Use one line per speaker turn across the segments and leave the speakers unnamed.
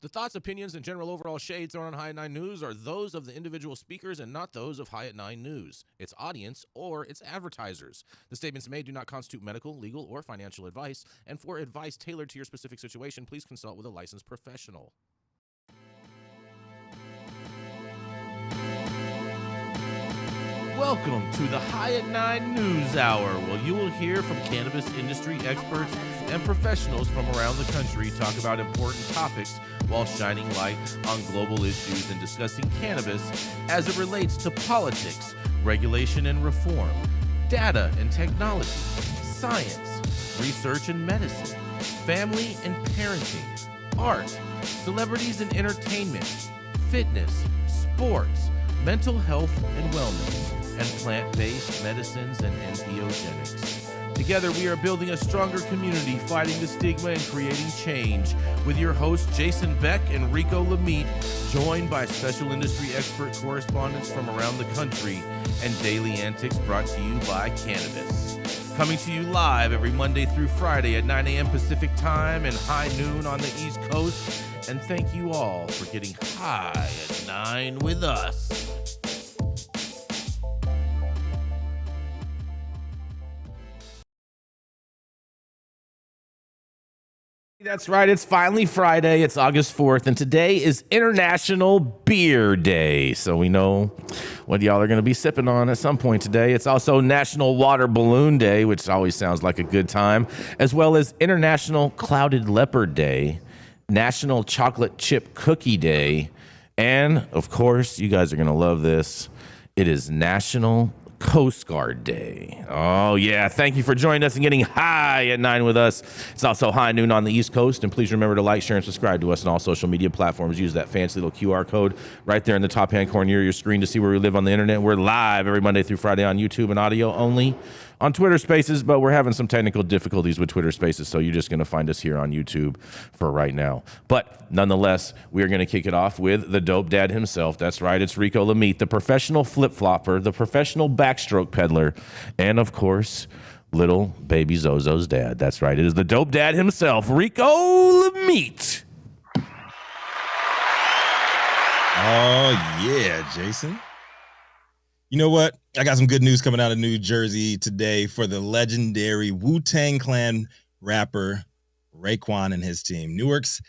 The thoughts, opinions, and general overall shades thrown on High at Nine News are those of the individual speakers and not those of High at Nine News, its audience, or its advertisers. The statements made do not constitute medical, legal, or financial advice, and for advice tailored to your specific situation, please consult with a licensed professional. Welcome to the High at Nine News Hour, where you will hear from cannabis industry experts and professionals from around the country talk about important topics while shining light on global issues and discussing cannabis as it relates to politics, regulation and reform, data and technology, science, research and medicine, family and parenting, art, celebrities and entertainment, fitness, sports, mental health and wellness, and plant-based medicines and entheogenics. Together, we are building a stronger community, fighting the stigma and creating change. With your hosts, Jason Beck and Rico Lamitte, joined by special industry expert correspondents from around the country, and daily antics brought to you by Cannabis. Coming to you live every Monday through Friday at 9 a.m. Pacific Time and high noon on the East Coast. And thank you all for getting high at 9 with us. That's right. It's finally Friday. It's August 4th, and today is International Beer Day. So we know what y'all are going to be sipping on at some point today. It's also National Water Balloon Day, which always sounds like a good time, as well as International Clouded Leopard Day, National Chocolate Chip Cookie Day, and, of course, you guys are going to love this, it is National Coast Guard Day. Oh, yeah. Thank you for joining us and getting high at 9 with us. It's also high noon on the East Coast. And please remember to like, share, and subscribe to us on all social media platforms. Use that fancy little QR code right there in the top-hand corner of your screen to see where we live on the internet. We're live every Monday through Friday on YouTube and audio only on Twitter Spaces, but we're having some technical difficulties with Twitter Spaces, so you're just going to find us here on YouTube for right now. But nonetheless, we are going to kick it off with the dope dad himself. That's right, it's Rico Lamitte, the professional flip-flopper, the professional backstroke peddler, and of course, little baby Zozo's dad. That's right, it is the dope dad himself, Rico Lamitte.
Oh, yeah, Jason. You know what? I got some good news coming out of New Jersey today for the legendary Wu-Tang Clan rapper Raekwon and his team. Newark's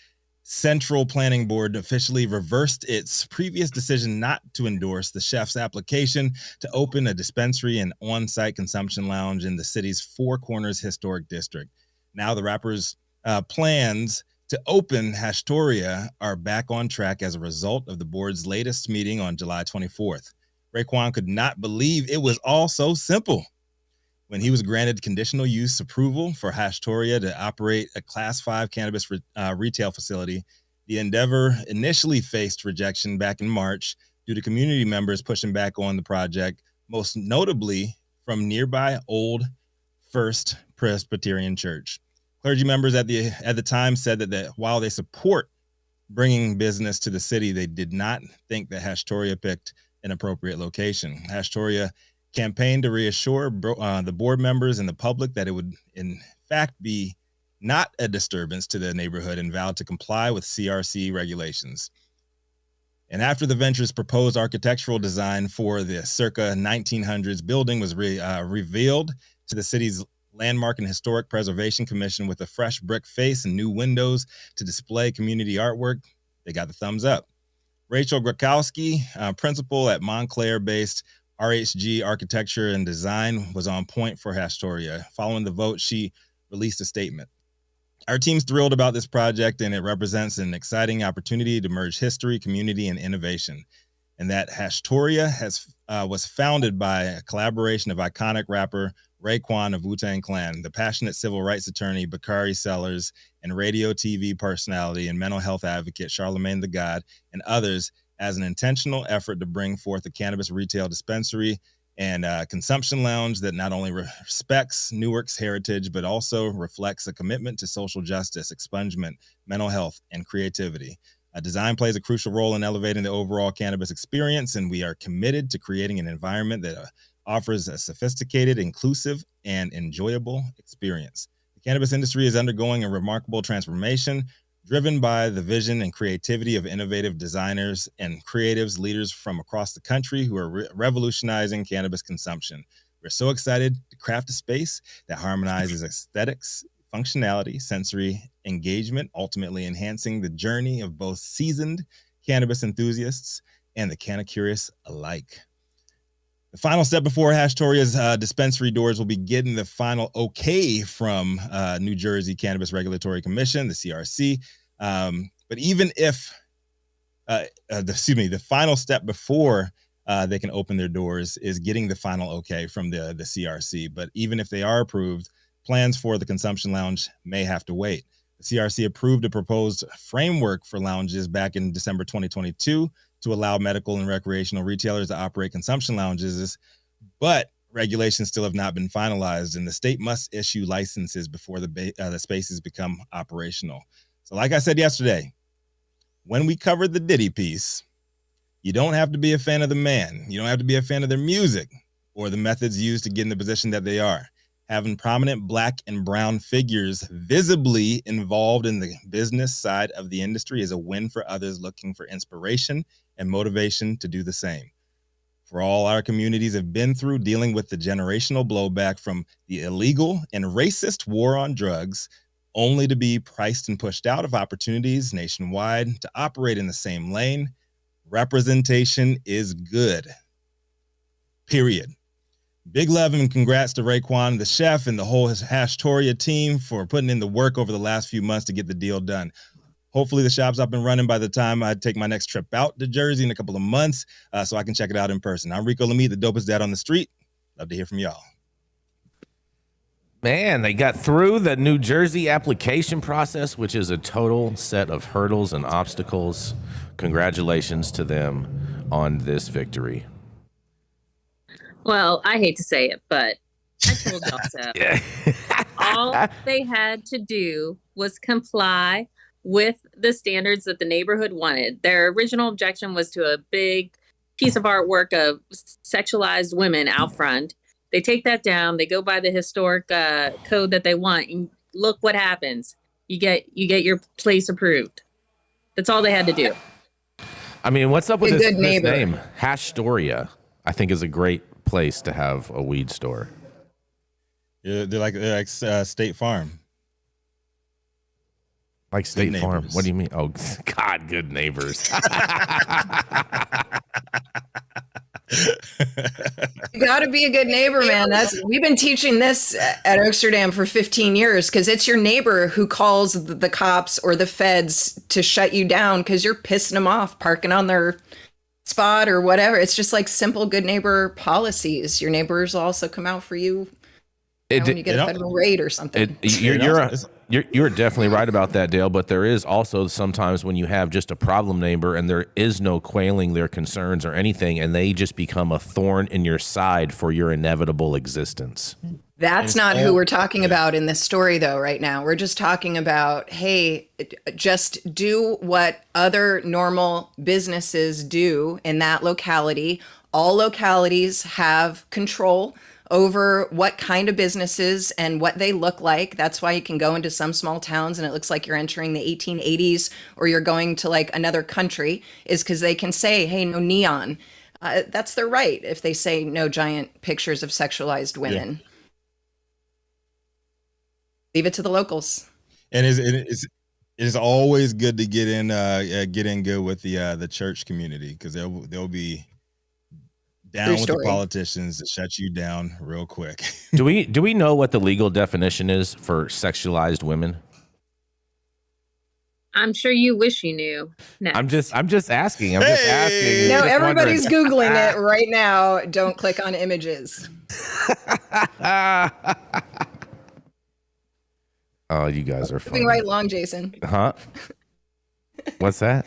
Central Planning Board officially reversed its previous decision not to endorse the chef's application to open a dispensary and on-site consumption lounge in the city's Four Corners Historic District. Now the rapper's plans to open Hashtoria are back on track as a result of the board's latest meeting on July 24th. Raekwon could not believe it was all so simple. When he was granted conditional use approval for Hashtoria to operate a Class 5 cannabis retail facility, the endeavor initially faced rejection back in March due to community members pushing back on the project, most notably from nearby Old First Presbyterian Church. Clergy members at the time said that while they support bringing business to the city, they did not think that Hashtoria picked an appropriate location. Hashtoria campaigned to reassure the board members and the public that it would, in fact, be not a disturbance to the neighborhood and vowed to comply with CRC regulations. And after the venture's proposed architectural design for the circa 1900s building was revealed to the city's Landmark and Historic Preservation Commission with a fresh brick face and new windows to display community artwork, they got the thumbs up. Rachel Grakowski, principal at Montclair-based RHG Architecture and Design, was on point for Hashtoria. Following the vote, she released a statement. Our team's thrilled about this project, and it represents an exciting opportunity to merge history, community, and innovation. And that Hashtoria was founded by a collaboration of iconic rapper Raekwon of Wu-Tang Clan, the passionate civil rights attorney Bakari Sellers, and radio TV personality and mental health advocate Charlemagne the God, and others, as an intentional effort to bring forth a cannabis retail dispensary and consumption lounge that not only respects Newark's heritage, but also reflects a commitment to social justice, expungement, mental health, and creativity. Design plays a crucial role in elevating the overall cannabis experience, and we are committed to creating an environment that offers a sophisticated, inclusive, and enjoyable experience. The cannabis industry is undergoing a remarkable transformation, driven by the vision and creativity of innovative designers and creatives, leaders from across the country who are revolutionizing cannabis consumption. We're so excited to craft a space that harmonizes aesthetics, functionality, sensory engagement, ultimately enhancing the journey of both seasoned cannabis enthusiasts and the canna-curious alike. The final step before Hashtoria's dispensary doors will be getting the final okay from New Jersey Cannabis Regulatory Commission, the CRC. But even if, the final step before they can open their doors is getting the final okay from the CRC. But even if they are approved, plans for the consumption lounge may have to wait. The CRC approved a proposed framework for lounges back in December 2022 to allow medical and recreational retailers to operate consumption lounges, but regulations still have not been finalized, and the state must issue licenses before the spaces become operational. So like I said yesterday, when we covered the Diddy piece, you don't have to be a fan of the man. You don't have to be a fan of their music or the methods used to get in the position that they are. Having prominent Black and brown figures visibly involved in the business side of the industry is a win for others looking for inspiration and motivation to do the same. For all our communities have been through dealing with the generational blowback from the illegal and racist war on drugs, only to be priced and pushed out of opportunities nationwide to operate in the same lane. Representation is good. Period. Big love and congrats to Raekwon, the chef, and the whole Hashtoria team for putting in the work over the last few months to get the deal done. Hopefully the shop's up and running by the time I take my next trip out to Jersey in a couple of months so I can check it out in person. I'm Rico Lamitte, the dopest dad on the street. Love to hear from y'all.
Man, they got through the New Jersey application process, which is a total set of hurdles and obstacles. Congratulations to them on this victory.
Well, I hate to say it, but I told y'all so.
Yeah.
All they had to do was comply with the standards that the neighborhood wanted. Their original objection was to a big piece of artwork of sexualized women out front. They take that down. They go by the historic code that they want. And look what happens. You get your place approved. That's all they had to do.
I mean, what's up with this name? Hashtoria, I think, is a great place to have a weed store.
Yeah, they're like State Farm.
Like State Farm. What do you mean? Oh, God, good neighbors.
You got to be a good neighbor, man. We've been teaching this at Amsterdam for 15 years because it's your neighbor who calls the cops or the feds to shut you down because you're pissing them off, parking on their spot or whatever. It's just like simple good neighbor policies. Your neighbors will also come out for you, when you get a federal raid or something.
You're definitely right about that, Dale, but there is also sometimes when you have just a problem neighbor and there is no quelling their concerns or anything, and they just become a thorn in your side for your inevitable existence.
That's not who we're talking about in this story, though, right now. We're just talking about, hey, just do what other normal businesses do in that locality. All localities have control over what kind of businesses and what they look like. That's why you can go into some small towns and it looks like you're entering the 1880s or you're going to like another country, is because they can say, hey, no neon. That's their right if they say no giant pictures of sexualized women. Yeah. Leave it to the locals.
And it is always good to get in good with the church community, because they'll be down with the politicians to shut you down real quick.
Do we know what the legal definition is for sexualized women?
I'm sure you wish you knew. No.
I'm just asking. I'm just asking.
No, everybody's Googling it right now. Don't click on images.
Oh, you guys are funny.
Moving right along, Jason.
Huh? What's that?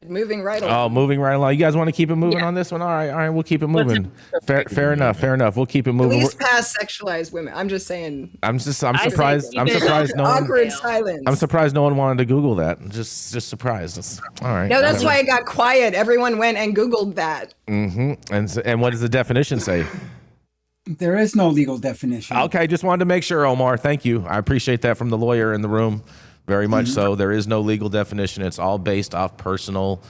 Moving right along.
Oh, moving right along. You guys want to keep it moving on this one? All right, we'll keep it moving. Fair enough. We'll keep it moving.
At least past sexualized women. I'm just saying.
I'm surprised. I'm surprised no one.
Awkward silence.
I'm surprised no one wanted to Google that. Just surprised. All right.
No, that's why it got quiet. Everyone went and Googled that.
Mm-hmm. And what does the definition say?
There is no legal definition.
Okay, just wanted to make sure, Omar. Thank you. I appreciate that from the lawyer in the room. Very much so. There is no legal definition. It's all based off personal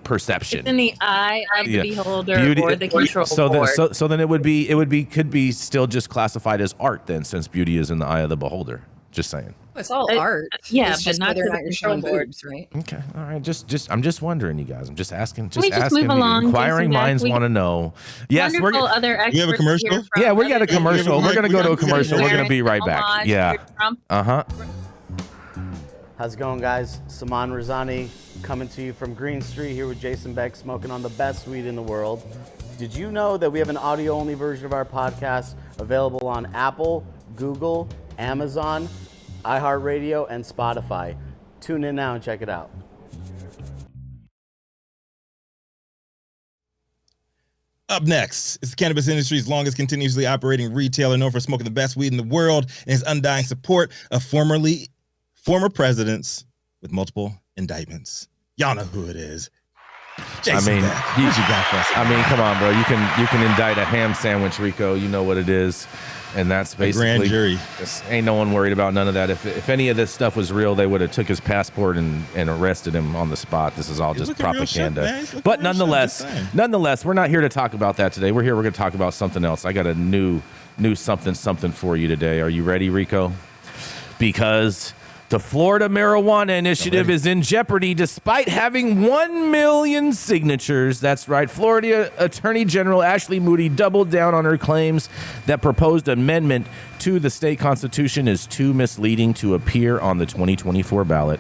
perception.
It's in the eye of the beholder or the control
so
board.
So then it could be still just classified as art then, since beauty is in the eye of the beholder. Just saying.
It's all art.
Yeah,
it's
but
just
not
whether
to
or not
the
you're showing
control board.
boobs, right?
Okay. All right. I'm just wondering, you guys. I'm just asking.
we just move along,
Inquiring
Jason Beck?
minds want to know. Yes,
Wonderful
we're.
other experts.
You have a commercial?
here from
Yeah, we got a
other
commercial. We're gonna go to a commercial. We're gonna be right
Homage
back. Yeah.
to Trump.
How's it going, guys? Saman Razani coming to you from Green Street here with Jason Beck, smoking on the best weed in the world. Did you know that we have an audio-only version of our podcast available on Apple, Google, Amazon, iHeartRadio, and Spotify? Tune in now and check it out.
Up next, it's the cannabis industry's longest continuously operating retailer, known for smoking the best weed in the world and his undying support of former presidents with multiple indictments. Y'all know who it is. Jason Beck. What you got for us?
I mean, come on, bro. You can indict a ham sandwich, Rico. You know what it is, and that's basically
grand jury.
Ain't no one worried about none of that. If any of this stuff was real, they would have took his passport and arrested him on the spot. This is all just propaganda. But nonetheless, we're not here to talk about that today. We're going to talk about something else. I got a new something for you today. Are you ready, Rico? Because the Florida marijuana initiative is in jeopardy despite having 1 million signatures. That's right. Florida Attorney General Ashley Moody doubled down on her claims that proposed amendment to the state constitution is too misleading to appear on the 2024 ballot.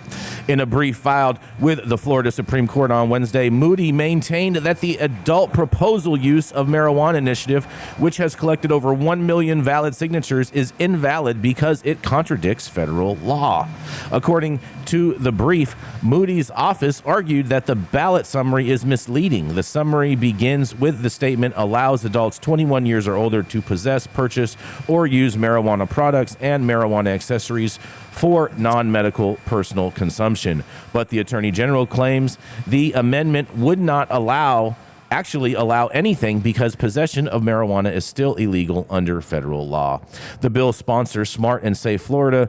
In a brief filed with the Florida Supreme Court on Wednesday, Moody maintained that the adult proposal use of marijuana initiative, which has collected over 1 million valid signatures, is invalid because it contradicts federal law. According to the brief, Moody's office argued that the ballot summary is misleading. The summary begins with the statement allows adults 21 years or older to possess, purchase, or use marijuana products and marijuana accessories for non-medical personal consumption. But the Attorney General claims the amendment would not allow anything because possession of marijuana is still illegal under federal law. The bill's sponsor, Smart and Safe Florida,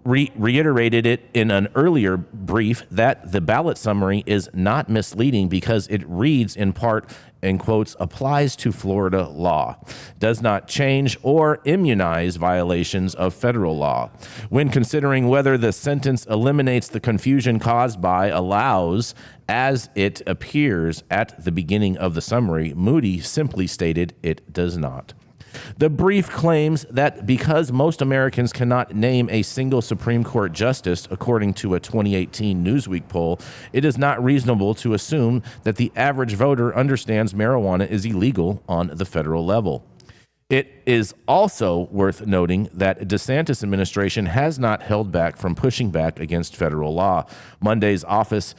reiterated it in an earlier brief that the ballot summary is not misleading because it reads in part, in quotes, applies to Florida law, does not change or immunize violations of federal law. When considering whether the sentence eliminates the confusion caused by allows as it appears at the beginning of the summary, Moody simply stated it does not. The brief claims that because most Americans cannot name a single Supreme Court justice, according to a 2018 Newsweek poll, it is not reasonable to assume that the average voter understands marijuana is illegal on the federal level. It is also worth noting that DeSantis administration has not held back from pushing back against federal law. Moody's office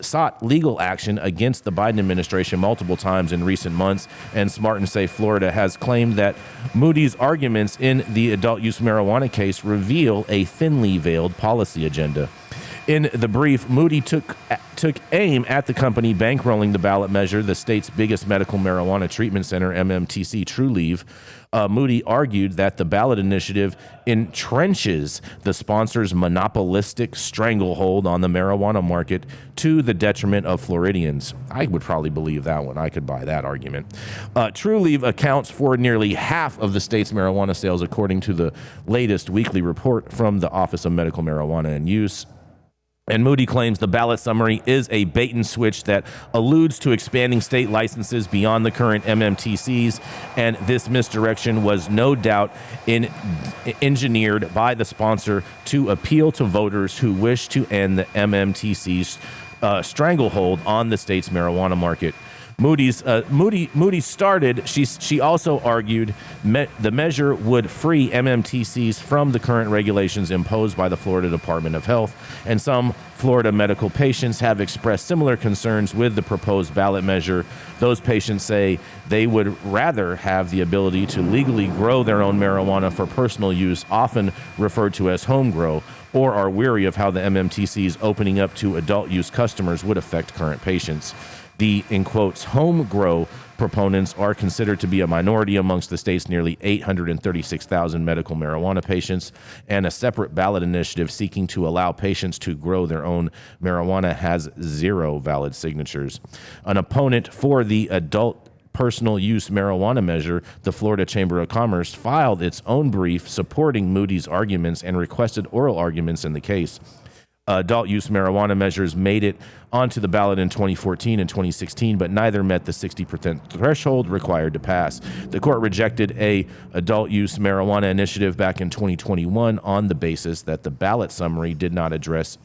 sought legal action against the Biden administration multiple times in recent months, and Smart and Safe Florida has claimed that Moody's arguments in the adult use marijuana case reveal a thinly veiled policy agenda. In the brief, Moody took aim at the company bankrolling the ballot measure, the state's biggest medical marijuana treatment center, MMTC Trulieve. Moody argued that the ballot initiative entrenches the sponsor's monopolistic stranglehold on the marijuana market to the detriment of Floridians. I would probably believe that one. I could buy that argument. Trulieve accounts for nearly half of the state's marijuana sales, according to the latest weekly report from the Office of Medical Marijuana and Use. And Moody claims the ballot summary is a bait and switch that alludes to expanding state licenses beyond the current MMTCs, and this misdirection was no doubt engineered by the sponsor to appeal to voters who wish to end the MMTC's stranglehold on the state's marijuana market. Moody started. She also argued the measure would free MMTCs from the current regulations imposed by the Florida Department of Health, and some Florida medical patients have expressed similar concerns with the proposed ballot measure. Those patients say they would rather have the ability to legally grow their own marijuana for personal use, often referred to as home grow, or are weary of how the MMTCs opening up to adult use customers would affect current patients. The, in quotes, home grow proponents are considered to be a minority amongst the state's nearly 836,000 medical marijuana patients, and a separate ballot initiative seeking to allow patients to grow their own marijuana has 0 valid signatures. An opponent for the adult personal use marijuana measure, the Florida Chamber of Commerce filed its own brief supporting Moody's arguments and requested oral arguments in the case. Adult use marijuana measures made it onto the ballot in 2014 and 2016, but neither met the 60% threshold required to pass. The court rejected a adult use marijuana initiative back in 2021 on the basis that the ballot summary did not address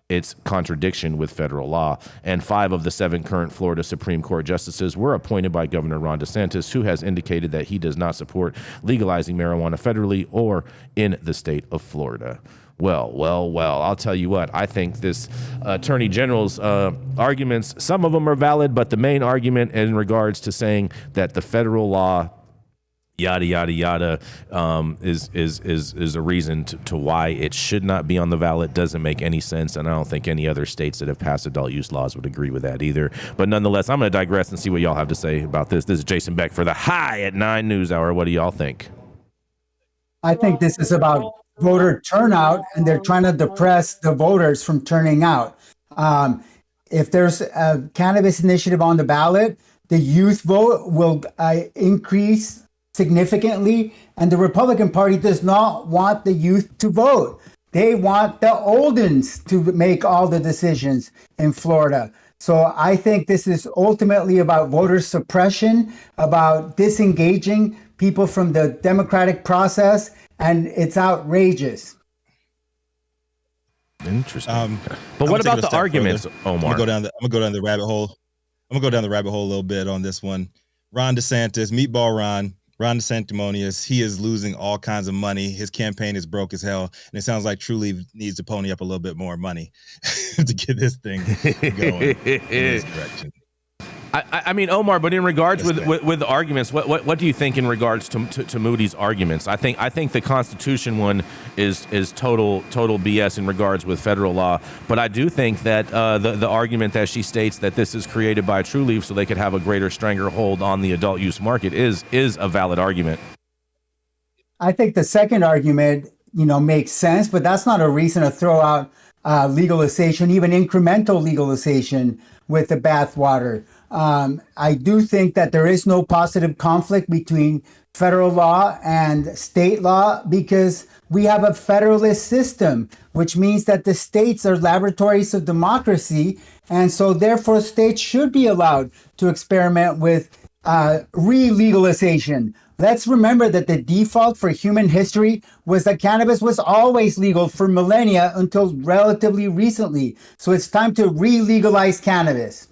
its contradiction with federal law. And 5 of the 7 current Florida Supreme Court justices were appointed by Governor Ron DeSantis, who has indicated that he does not support legalizing marijuana federally or in the state of Florida. Well, I'll tell you what, I think this Attorney General's arguments, some of them are valid, but the main argument in regards to saying that the federal law, yada, yada, yada, is a reason to why it should not be on the ballot doesn't make any sense, and I don't think any other states that have passed adult use laws would agree with that either. But nonetheless, I'm going to digress and see what y'all have to say about this. This is Jason Beck for the High at 9 News Hour. What do y'all think?
I think this is about voter turnout, and they're trying to depress the voters from turning out. If there's a cannabis initiative on the ballot, the youth vote will increase significantly, and the Republican Party does not want the youth to vote. They want the old uns to make all the decisions in Florida. So I think this is ultimately about voter suppression, about disengaging people from the democratic process, and it's outrageous.
Interesting. But what about the arguments, Omar?
I'm gonna go down the rabbit hole. I'm gonna go down the rabbit hole a little bit on this one. Ron DeSantis, Meatball Ron DeSantimonious, he is losing all kinds of money. His campaign is broke as hell, and it sounds like Trulieve needs to pony up a little bit more money to get this thing going in this direction.
I mean, Omar, but in regards with the arguments, what do you think in regards to Moody's arguments? I think the Constitution one is total BS in regards with federal law, but I do think that the argument that she states that this is created by Trulieve so they could have a greater stranglehold on the adult use market is a valid argument.
I think the second argument, makes sense, but that's not a reason to throw out legalization, even incremental legalization with the bathwater. I do think that there is no positive conflict between federal law and state law because we have a federalist system, which means that the states are laboratories of democracy. And so therefore states should be allowed to experiment with re-legalization. Let's remember that the default for human history was that cannabis was always legal for millennia until relatively recently. So it's time to re-legalize cannabis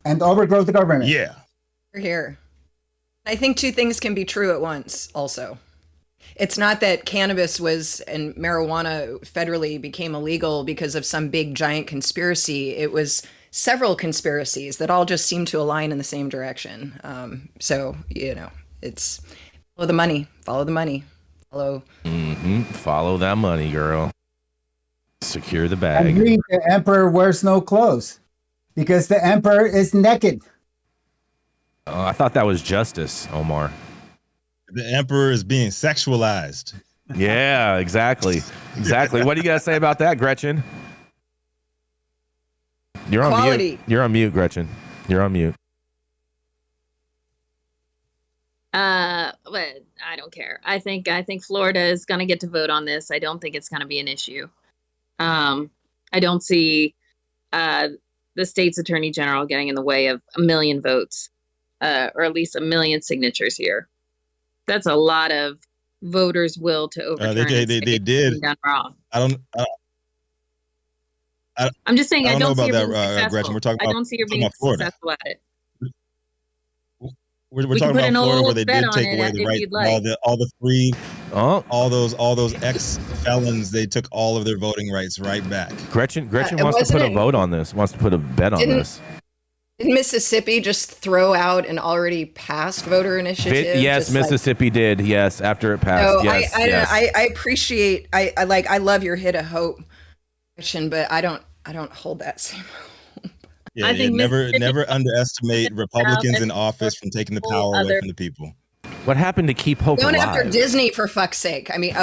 and overgrow the government.
Yeah.
Here. I think 2 things can be true at once also. It's not that cannabis and marijuana federally became illegal because of some big giant conspiracy. It was several conspiracies that all just seem to align in the same direction. It's follow the money, follow
that money, girl. Secure the bag.
And the emperor wears no clothes because the emperor is naked.
I thought that was justice, Omar.
The emperor is being sexualized.
Yeah, exactly. What do you got to say about that, Gretchen? You're on mute. You're on mute, Gretchen. You're on mute.
But I don't care. I think Florida is going to get to vote on this. I don't think it's going to be an issue. I don't see the state's attorney general getting in the way of 1 million votes, or at least 1 million signatures here. That's a lot of voters' will to overturn.
They did.
Done wrong.
I'm
just saying. I don't
know
see
about
her being
that,
successful.
Gretchen. We're talking about,
I don't see her being successful at it.
We're talking about Florida where they did take away the right to all the free, all those ex-felons. They took all of their voting rights right back.
Gretchen wants to put a vote on this. Wants to put a bet on this.
Didn't Mississippi just throw out an already passed voter initiative?
Yes, Mississippi did. Yes, after it passed.
So
yes,
I appreciate. I love your hit of hope, Gretchen, but I don't hold that same hope.
Yeah,
I think
never underestimate Republicans
and
in office from taking the power away from the people.
What happened to keep hope
Going
alive?
after Disney for fuck's sake. I mean,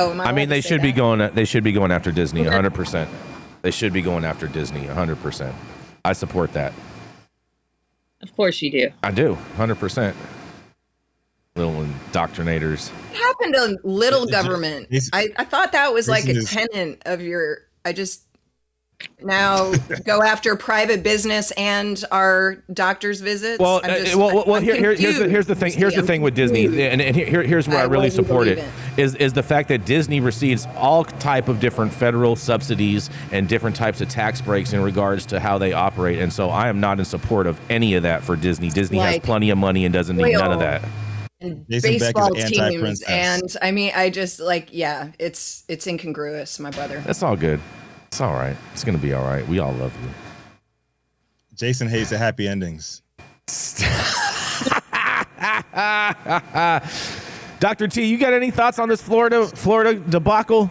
they should be going. They should be going after Disney 100%. They should be going after Disney 100%. I support that.
Of course you do.
I do 100%. Little indoctrinators.
What happened to little government? I thought that was like a tenet of your. I just now go after private business and our doctor's visits.
Well, here's the thing. Here's the thing with Disney, and here's where I really support it. Is the fact that Disney receives all type of different federal subsidies and different types of tax breaks in regards to how they operate, and so I am not in support of any of that for Disney. Disney has plenty of money and doesn't need none of that.
And baseball teams, and I mean, I just it's incongruous, my brother.
That's all good. It's all right. It's gonna be all right. We all love you.
Jason hates the happy endings.
Dr. T, you got any thoughts on this Florida debacle?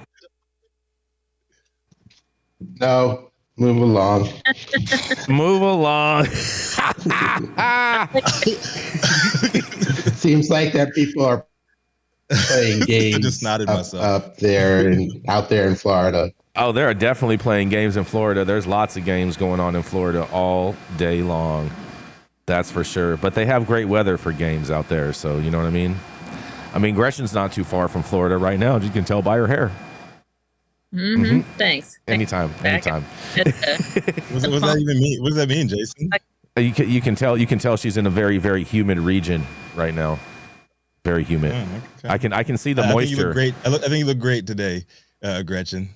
No. Move along.
Move along.
Seems like that people are playing games
just nodded myself.
Up there and out there in Florida.
Oh, they're definitely playing games in Florida. There's lots of games going on in Florida all day long. That's for sure. But they have great weather for games out there. So, you know what I mean? I mean, Gretchen's not too far from Florida right now. You can tell by her hair.
Mm-hmm. Thanks.
Anytime.
What does that even mean? What does that mean, Jason?
You can tell she's in a very, very humid region right now. Very humid. Okay. I can see the moisture.
I think you look great. I think you look great today, Gretchen.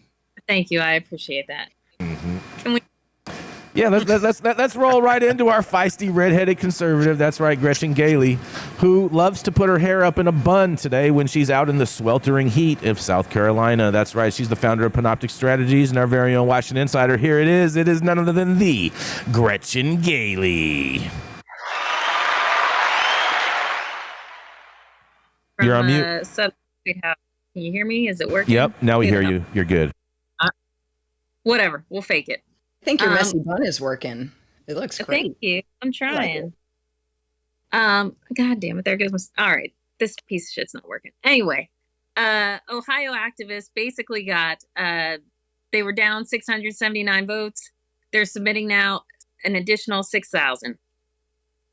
Thank you. I appreciate that.
Mm-hmm.
Can we?
Yeah, let's roll right into our feisty redheaded conservative. That's right, Gretchen Gailey, who loves to put her hair up in a bun today when she's out in the sweltering heat of South Carolina. That's right, she's the founder of Panoptic Strategies and our very own Washington Insider. Here it is. It is none other than the Gretchen Gailey. You're on mute.
Can you hear me? Is it working?
Yep. Now we hear you. You're good.
Whatever. We'll fake it.
I think your messy bun is working. It looks great.
Thank you. I'm trying. God damn it. There goes. All right. This piece of shit's not working. Anyway, Ohio activists basically got, they were down 679 votes. They're submitting now an additional 6,000.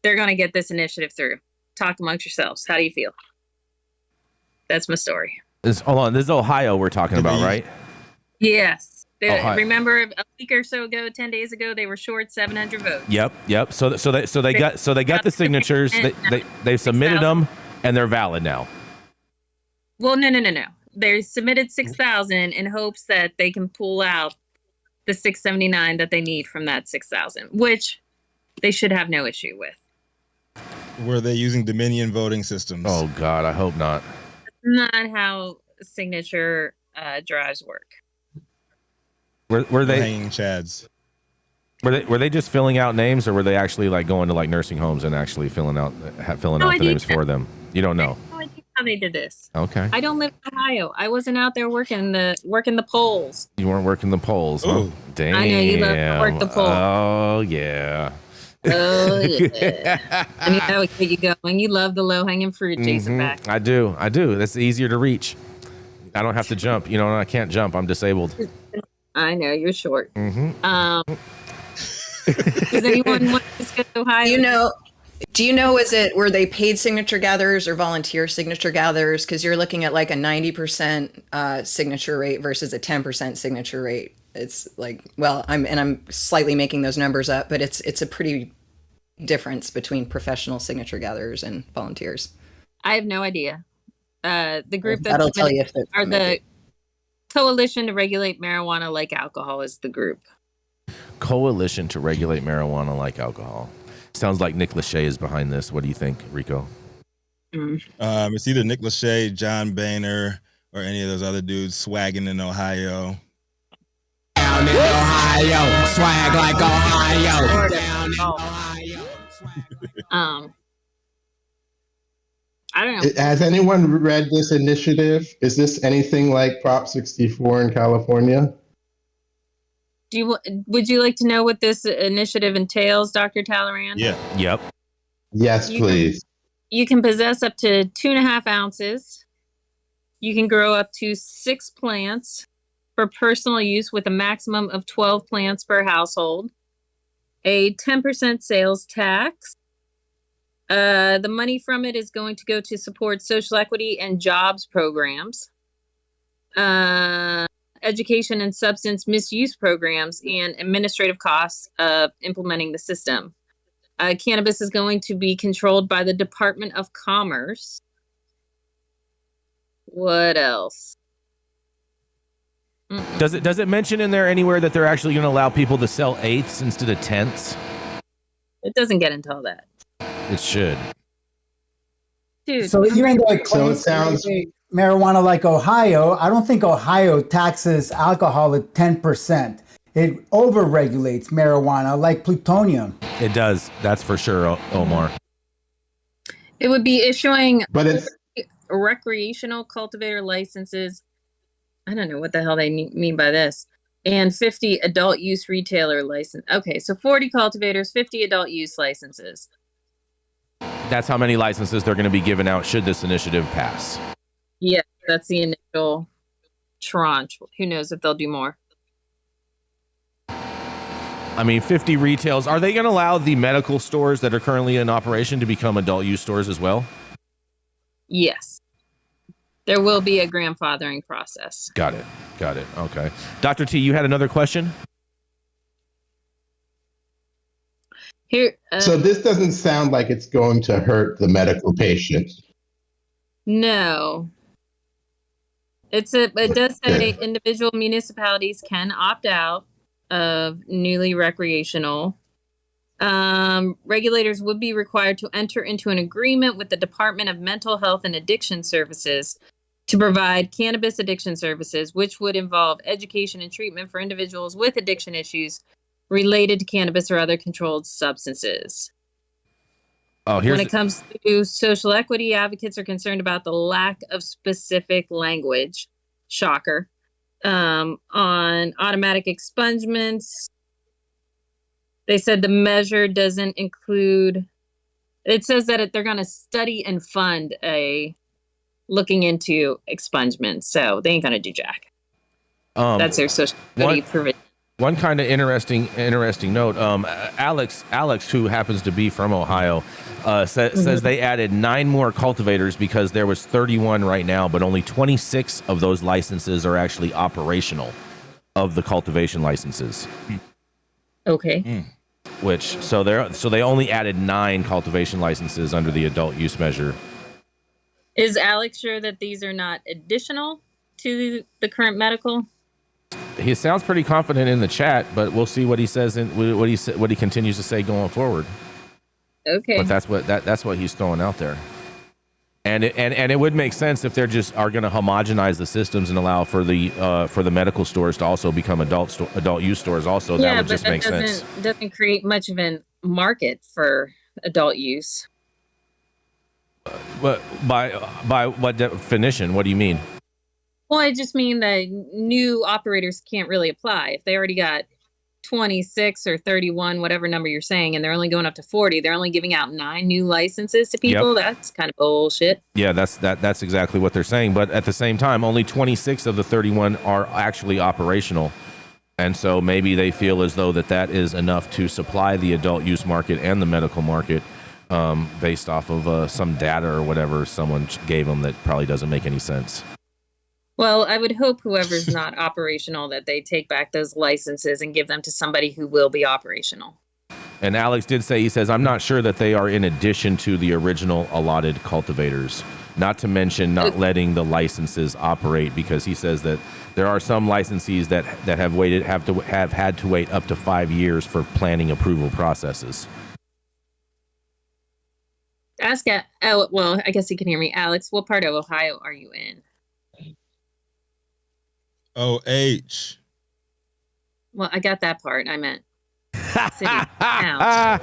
They're going to get this initiative through. Talk amongst yourselves. How do you feel? That's my story.
Hold on. This is Ohio we're talking about, right?
Yes. Remember a week or so ago, 10 days ago, they were short 700 votes.
Yep. So they got the signatures. They submitted them, and they're valid now.
Well, no. They submitted 6,000 in hopes that they can pull out the 679 that they need from that 6,000, which they should have no issue with.
Were they using Dominion voting systems?
Oh God, I hope not.
That's not how signature drives work.
Were they
hanging chads?
Were they just filling out names, or were they actually like going to like nursing homes and actually filling out the names for them? You don't know.
I have no idea how they did this.
Okay.
I don't live in Ohio. I wasn't out there working the polls.
You weren't working the polls. Huh? Damn.
I know you love to work the polls.
Oh yeah.
Oh yeah. I mean, that would get you going. You love the low hanging fruit, Jason Beck.
I do. That's easier to reach. I don't have to jump. You know, I can't jump. I'm disabled.
I know you're short. Does anyone want to go to Ohio?
Do you know, were they paid signature gatherers or volunteer signature gatherers? Because you're looking at like a 90% signature rate versus a 10% signature rate. It's like, well, I'm slightly making those numbers up, but it's a pretty difference between professional signature gatherers and volunteers.
I have no idea. The group
that'll tell you
are the Coalition to Regulate Marijuana Like Alcohol is the group.
Coalition to Regulate Marijuana Like Alcohol. Sounds like Nick Lachey is behind this. What do you think, Rico?
It's either Nick Lachey, John Boehner, or any of those other dudes swagging in Ohio.
Down in Ohio, swag like Ohio. Down in Ohio.
I don't know.
Has anyone read this initiative? Is this anything like Prop 64 in California?
Would you like to know what this initiative entails, Dr. Talleyrand?
Yeah.
Yep.
Yes, please.
You can possess up to 2.5 ounces. You can grow up to 6 plants for personal use with a maximum of 12 plants per household. A 10% sales tax. The money from it is going to go to support social equity and jobs programs, education and substance misuse programs, and administrative costs of implementing the system. Cannabis is going to be controlled by the Department of Commerce. What else?
Does it mention in there anywhere that they're actually going to allow people to sell eighths instead of tenths?
It doesn't get into all that.
It should.
Dude,
So even though it
So it
claims
sounds-
marijuana like Ohio, I don't think Ohio taxes alcohol at 10%. It overregulates marijuana like plutonium.
It does. That's for sure, Omar.
it would be issuing
But it's
recreational cultivator licenses. I don't know what the hell they mean by this. And 50 adult use retailer license. Okay, so 40 cultivators, 50 adult use licenses.
That's how many licenses they're going to be giving out should this initiative pass.
Yeah, that's the initial tranche. Who knows if they'll do more?
I mean, 50 retails. Are they going to allow the medical stores that are currently in operation to become adult use stores as well?
Yes. There will be a grandfathering process.
Got it. Okay. Dr. T, you had another question?
Here.
so this doesn't sound like it's going to hurt the medical patient.
No. It does say individual municipalities can opt out of newly recreational. Regulators would be required to enter into an agreement with the Department of Mental Health and Addiction Services to provide cannabis addiction services, which would involve education and treatment for individuals with addiction issues related to cannabis or other controlled substances.
Oh,
When it comes to social equity, advocates are concerned about the lack of specific language, shocker, on automatic expungements. They said the measure doesn't include, it says that they're going to study and fund looking into expungements. So they ain't going to do jack. That's their social equity provision.
One kind of interesting note. Alex, who happens to be from Ohio, says they added 9 more cultivators because there was 31 right now, but only 26 of those licenses are actually operational of the cultivation licenses.
Okay.
So they only added 9 cultivation licenses under the adult use measure.
Is Alex sure that these are not additional to the current medical?
He sounds pretty confident in the chat, but we'll see what he says and what he continues to say going forward.
Okay.
But that's what he's throwing out there. And it would make sense if they're just are going to homogenize the systems and allow for the medical stores to also become adult use stores. Also, that would just make sense.
Doesn't create much of a market for adult use.
But by what definition? What do you mean?
Well, I just mean that new operators can't really apply. If they already got 26 or 31, whatever number you're saying, and they're only going up to 40, they're only giving out 9 new licenses to people. Yep. That's kind of bullshit.
Yeah, that's exactly what they're saying. But at the same time, only 26 of the 31 are actually operational. And so maybe they feel as though that is enough to supply the adult use market and the medical market based off of some data or whatever someone gave them that probably doesn't make any sense.
Well, I would hope whoever's not operational that they take back those licenses and give them to somebody who will be operational.
And Alex did say, he says, I'm not sure that they are in addition to the original allotted cultivators, not to mention not letting the licenses operate, because he says that there are some licensees that have had to wait up to 5 years for planning approval processes.
Well, I guess you can hear me. Alex, what part of Ohio are you in?
OH.
Well, I got that part. I meant city, town.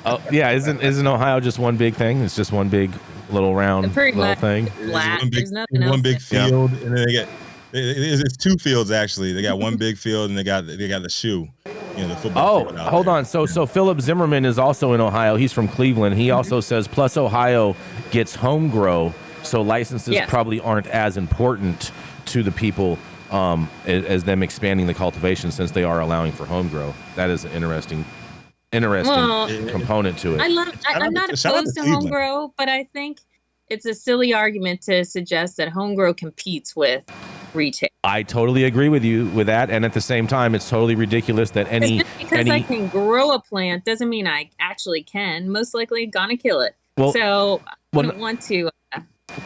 Oh yeah, isn't Ohio just one big thing? It's just one big little round little thing.
Flat.
One big,
There's nothing else.
one big field, and then It's two fields actually. They got one big field and they got the shoe. The football.
Oh, hold on. So Philip Zimmerman is also in Ohio. He's from Cleveland. He also says plus Ohio gets home grow, so licenses probably aren't as important to the people as them expanding the cultivation, since they are allowing for home grow. That is an interesting component to it.
I'm not opposed to home grow, but I think it's a silly argument to suggest that home grow competes with retail.
I totally agree with you with that, and at the same time, it's totally ridiculous that
I can grow a plant doesn't mean I actually can. Most likely, gonna kill it. So I don't want to.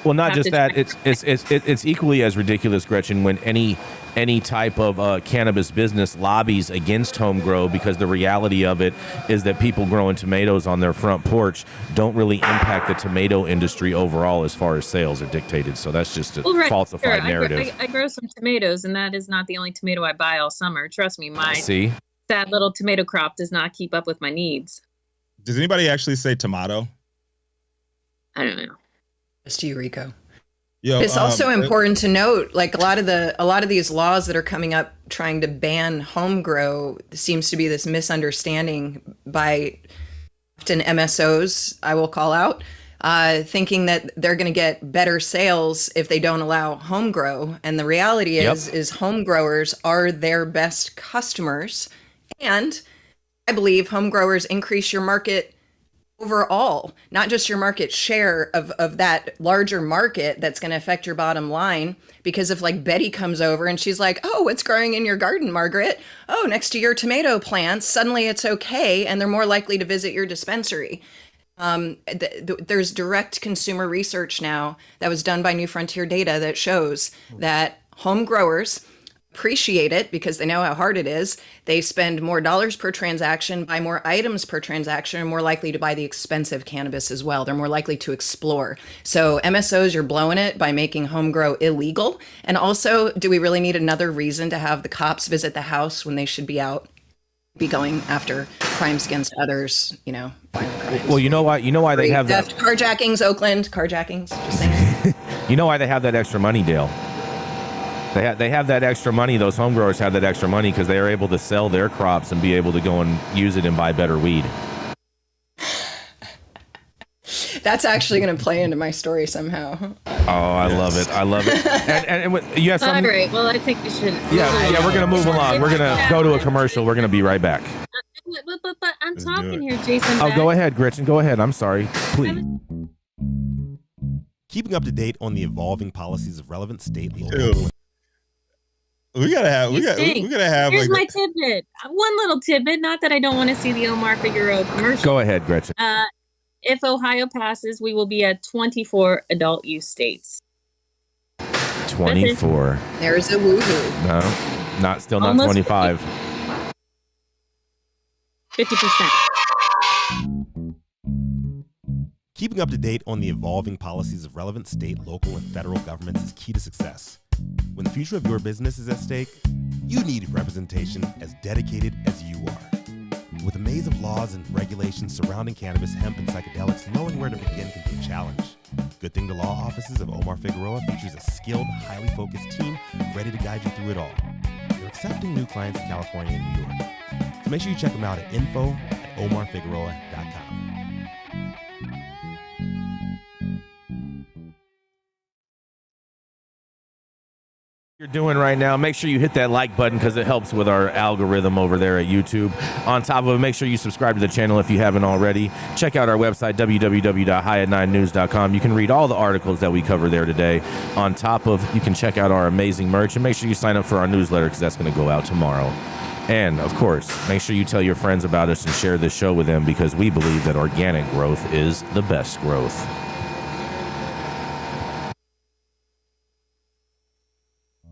Well, not just that. It's equally as ridiculous, Gretchen, when any type of cannabis business lobbies against home grow, because the reality of it is that people growing tomatoes on their front porch don't really impact the tomato industry overall as far as sales are dictated. So that's just a falsified narrative.
I grow some tomatoes, and that is not the only tomato I buy all summer. Trust me, my sad little tomato crop does not keep up with my needs.
Does anybody actually say tomato?
I don't know.
It's to you, Rico. It's also important to note, like a lot of these laws that are coming up trying to ban home grow seems to be this misunderstanding by often MSOs, I will call out, thinking that they're going to get better sales if they don't allow home grow. And the reality is home growers are their best customers. And I believe home growers increase your market overall, not just your market share of that larger market that's going to affect your bottom line. Because if like Betty comes over and she's like, oh, what's growing in your garden, Margaret? Oh, next to your tomato plants, suddenly it's okay. And they're more likely to visit your dispensary. There's direct consumer research now that was done by New Frontier Data that shows that home growers appreciate it because they know how hard it is. They spend more dollars per transaction, buy more items per transaction, and more likely to buy the expensive cannabis as well. They're more likely to explore. So MSOs, you're blowing it by making home grow illegal. And also, do we really need another reason to have the cops visit the house when they should be out, be going after crimes against others, violent crimes?
Well, you know why they have that.
Carjackings, Oakland, carjackings, just saying.
You know why they have that extra money, Dale? They have that extra money. Those home growers have that extra money because they are able to sell their crops and be able to go and use it and buy better weed.
That's actually going to play into my story somehow.
Oh, I love it. And you have something.
All right. Well, I think we should.
Yeah. We're going to move along. We're going to go to a commercial. We're going to be right back.
But I'm talking here, Jason.
Oh, go ahead, Gretchen. Go ahead. I'm sorry. Please.
Keeping up to date on the evolving policies of relevant state law.
We gotta have.
Here's my tidbit. One little tidbit. Not that I don't want to see the Omar Figueroa commercial.
Go ahead, Gretchen.
If Ohio passes, we will be at 24 adult use states.
24.
There's a woohoo.
No, not
Almost
25.
50%.
Keeping up to date on the evolving policies of relevant state, local, and federal governments is key to success. When the future of your business is at stake, you need representation as dedicated as you are. With a maze of laws and regulations surrounding cannabis, hemp, and psychedelics, knowing where to begin can be a challenge. Good Thing to Law offices of Omar Figueroa features a skilled, highly focused team ready to guide you through it all. They're accepting new clients in California and New York. So make sure you check them out at info@omarfigueroa.com.
You're doing right now, make sure you hit that like button because it helps with our algorithm over there at YouTube. On top of it, make sure you subscribe to the channel if you haven't already. Check out our website, www.highat9news.com. You can read all the articles that we cover there today. On top of, you can check out our amazing merch, and make sure you sign up for our newsletter because that's going to go out tomorrow. And, of course, make sure you tell your friends about us and share this show with them because we believe that organic growth is the best growth.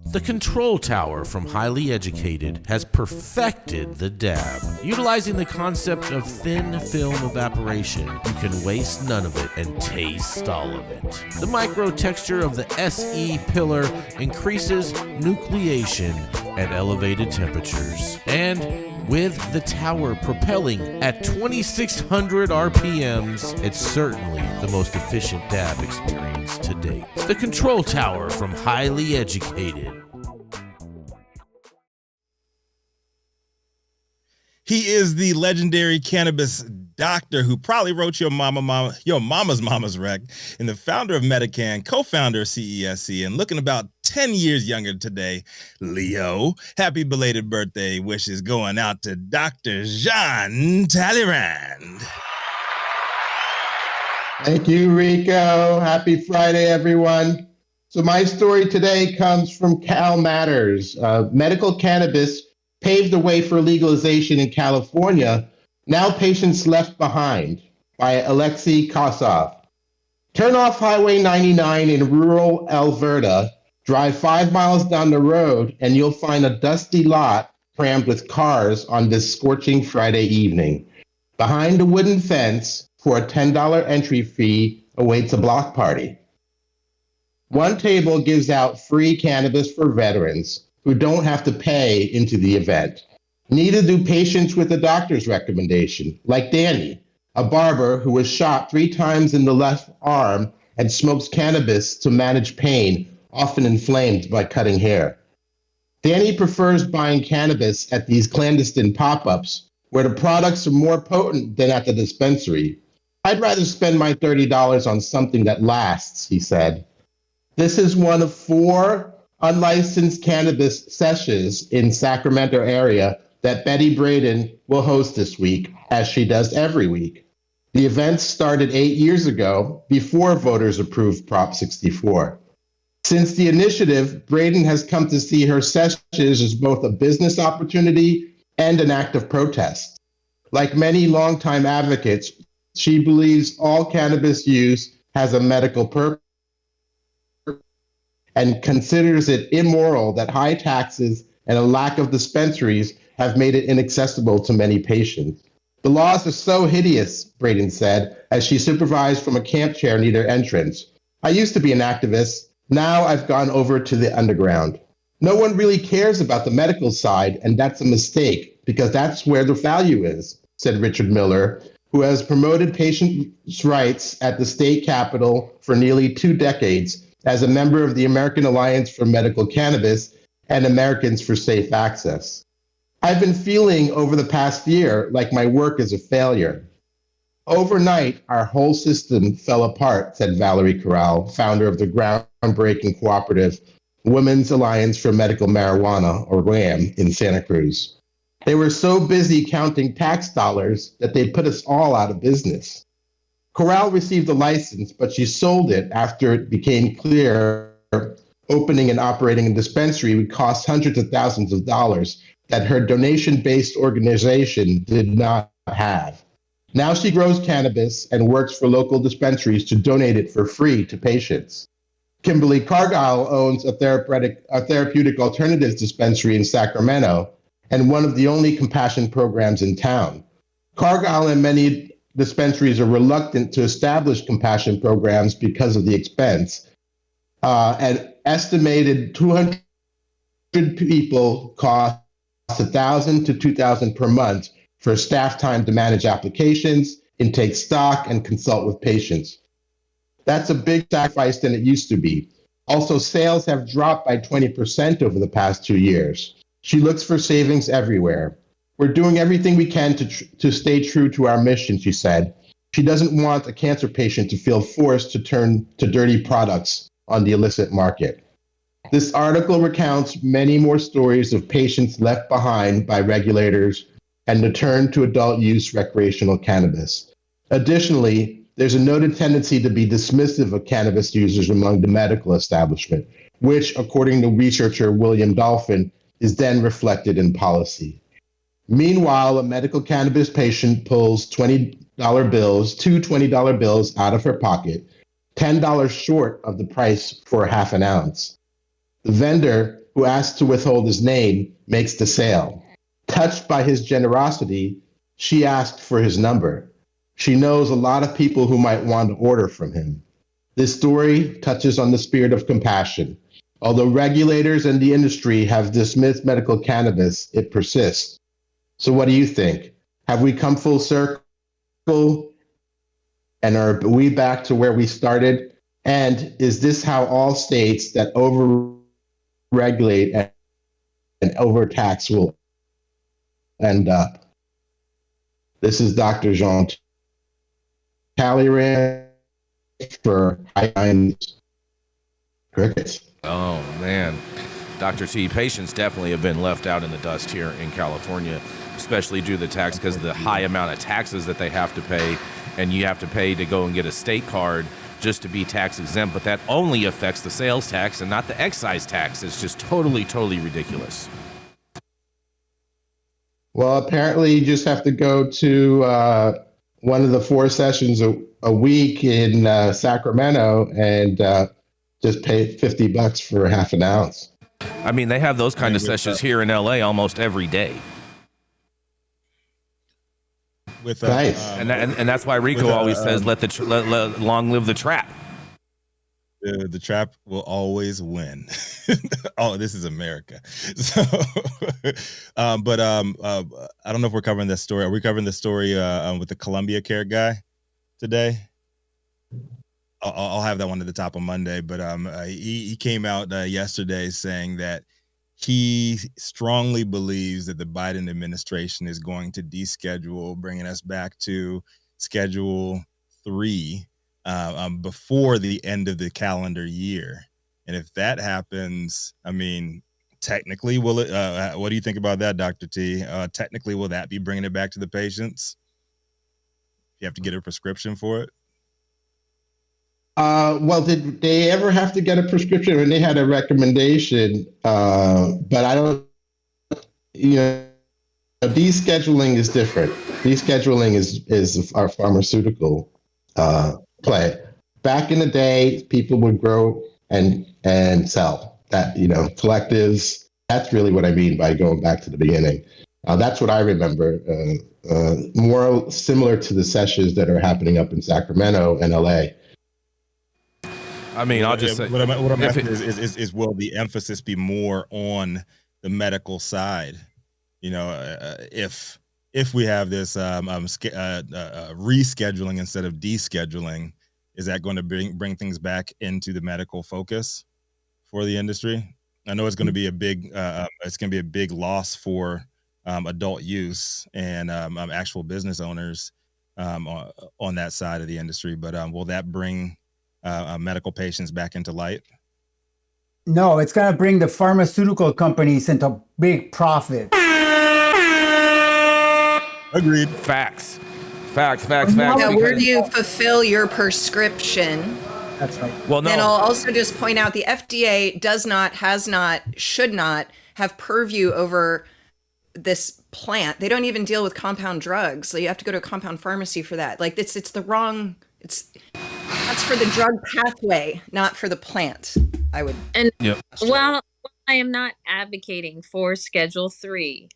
The Control Tower from Highly Educated has perfected the dab. Utilizing the concept of thin film evaporation, you can waste none of it and taste all of it. The micro texture of the SE pillar increases nucleation at elevated temperatures. And with the tower propelling at 2,600 RPMs, it's certainly the most efficient dab experience to date. The Control Tower from Highly Educated.
He is the legendary cannabis doctor who probably wrote your mama's rec, and the founder of Medican, co-founder of CESC, and looking about 10 years younger today, Leo. Happy belated birthday wishes going out to Dr. Jean Talleyrand.
Thank you, Rico. Happy Friday, everyone. So my story today comes from Cal Matters. Medical cannabis paved the way for legalization in California. Now patients left behind, by Alexei Kosov. Turn off Highway 99 in rural Alberta, drive 5 miles down the road, and you'll find a dusty lot crammed with cars on this scorching Friday evening. Behind a wooden fence, for a $10 entry fee, awaits a block party. One table gives out free cannabis for veterans who don't have to pay into the event. Neither do patients with a doctor's recommendation, like Danny, a barber who was shot 3 times in the left arm and smokes cannabis to manage pain, often inflamed by cutting hair. Danny prefers buying cannabis at these clandestine pop-ups where the products are more potent than at the dispensary. I'd rather spend my $30 on something that lasts, he said. This is one of 4 unlicensed cannabis sessions in Sacramento area that Betty Braden will host this week, as she does every week. The event started 8 years ago, before voters approved Prop 64. Since the initiative, Braden has come to see her sessions as both a business opportunity and an act of protest. Like many longtime advocates, she believes all cannabis use has a medical purpose and considers it immoral that high taxes and a lack of dispensaries have made it inaccessible to many patients. The laws are so hideous, Braden said, as she supervised from a camp chair near their entrance. I used to be an activist. Now I've gone over to the underground. No one really cares about the medical side, and that's a mistake, because that's where the value is, said Richard Miller, who has promoted patients' rights at the state capitol for nearly 2 decades as a member of the American Alliance for Medical Cannabis and Americans for Safe Access. I've been feeling over the past year like my work is a failure. Overnight, our whole system fell apart, said Valerie Corral, founder of the groundbreaking cooperative Women's Alliance for Medical Marijuana, or WAM, in Santa Cruz. They were so busy counting tax dollars that they put us all out of business. Corral received a license, but she sold it after it became clear opening and operating a dispensary would cost hundreds of thousands of dollars that her donation-based organization did not have. Now she grows cannabis and works for local dispensaries to donate it for free to patients. Kimberly Cargile owns a therapeutic alternatives dispensary in Sacramento and one of the only compassion programs in town. Cargile and many dispensaries are reluctant to establish compassion programs because of the expense. An estimated 200 people cost $1,000 to $2,000 per month for staff time to manage applications, intake stock, and consult with patients. That's a big sacrifice than it used to be. Also, sales have dropped by 20% over the past 2 years. She looks for savings everywhere. We're doing everything we can to stay true to our mission, she said. She doesn't want a cancer patient to feel forced to turn to dirty products on the illicit market. This article recounts many more stories of patients left behind by regulators and the turn to adult use recreational cannabis. Additionally, there's a noted tendency to be dismissive of cannabis users among the medical establishment, which, according to researcher William Dolphin, is then reflected in policy. Meanwhile, a medical cannabis patient pulls two $20 bills out of her pocket, $10 short of the price for half an ounce. The vendor, who asked to withhold his name, makes the sale. Touched by his generosity, she asked for his number. She knows a lot of people who might want to order from him. This story touches on the spirit of compassion. Although regulators and the industry have dismissed medical cannabis, it persists. So what do you think? Have we come full circle? And are we back to where we started? And is this how all states that overregulate and overtax will end up? This is Dr. Jean Talleyrand for High Crickets.
Oh, man. Dr. T, patients definitely have been left out in the dust here in California, especially due to the tax because of the high amount of taxes that they have to pay, and you have to pay to go and get a state card just to be tax exempt, but that only affects the sales tax and not the excise tax. It's just totally, totally ridiculous.
Well, apparently you just have to go to one of the 4 sessions a week in Sacramento and just pay $50 for half an ounce.
I mean, they have those kind of sessions here in LA almost every day.
With
Nice.
And that's why Rico always says, let long live the trap.
The trap will always win. Oh, this is America. So, but I don't know if we're covering this story. Are we covering the story with the Columbia Care guy today? I'll have that one at the top of Monday. But he came out yesterday saying that he strongly believes that the Biden administration is going to deschedule, bringing us back to Schedule 3 before the end of the calendar year. And if that happens, I mean, technically, will it? What do you think about that, Dr. T? Technically, will that be bringing it back to the patients? You have to get a prescription for it.
Well, did they ever have to get a prescription? When they had a recommendation, but I don't, descheduling is different. Descheduling is our pharmaceutical play. Back in the day, people would grow and sell that, collectives. That's really what I mean by going back to the beginning. That's what I remember, more similar to the sessions that are happening up in Sacramento and LA.
I mean, I'll just say,
what I'm asking is will the emphasis be more on the medical side? If we have this rescheduling instead of descheduling, is that going to bring things back into the medical focus for the industry? I know it's going to be a big loss for adult use and actual business owners on that side of the industry, but will that bring medical patients back into light?
No, it's going to bring the pharmaceutical companies into big profit.
Agreed.
Facts.
Now, where do you fulfill your prescription?
That's right.
Well, no.
Then I'll also just point out the FDA should not have purview over this plant. They don't even deal with compound drugs. So you have to go to a compound pharmacy for that. Like that's for the drug pathway, not for the plant. I am not advocating for Schedule 3.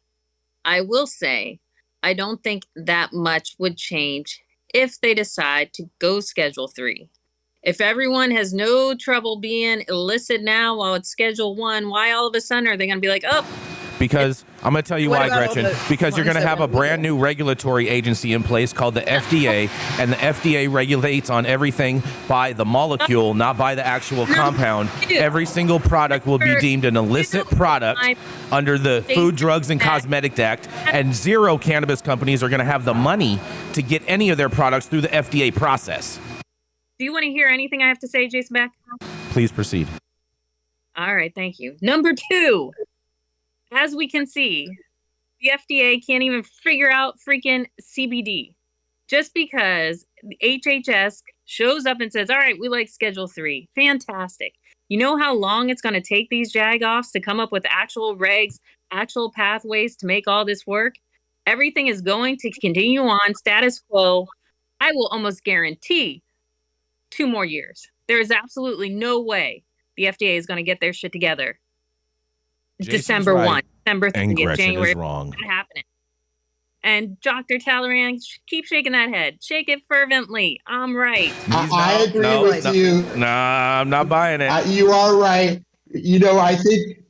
I will say, I don't think that much would change if they decide to go Schedule 3. If everyone has no trouble being illicit now while it's Schedule 1, why all of a sudden are they going to be like, oh?
Because I'm going to tell you why, Gretchen. Because you're going to have a brand new regulatory agency in place called the FDA, and the FDA regulates on everything by the molecule, not by the actual compound. Every single product will be deemed an illicit product under the Food, Drugs, and Cosmetic Act, and 0 cannabis companies are going to have the money to get any of their products through the FDA process.
Do you want to hear anything I have to say, Jason Beck?
Please proceed.
All right, thank you. Number 2. As we can see, the FDA can't even figure out freaking CBD. Just because the HHS shows up and says, all right, we like Schedule 3. Fantastic. You know how long it's going to take these jagoffs to come up with actual regs, actual pathways to make all this work? Everything is going to continue on status quo. I will almost guarantee 2 more years. There is absolutely no way the FDA is going to get their shit together.
Jason's
December
right.
1, December 3,
And Gretchen
January.
is wrong.
Not happening. And Dr. Talleyrand, keep shaking that head. Shake it fervently. I'm right.
I agree with you.
Nah, I'm not buying it.
You are right. I think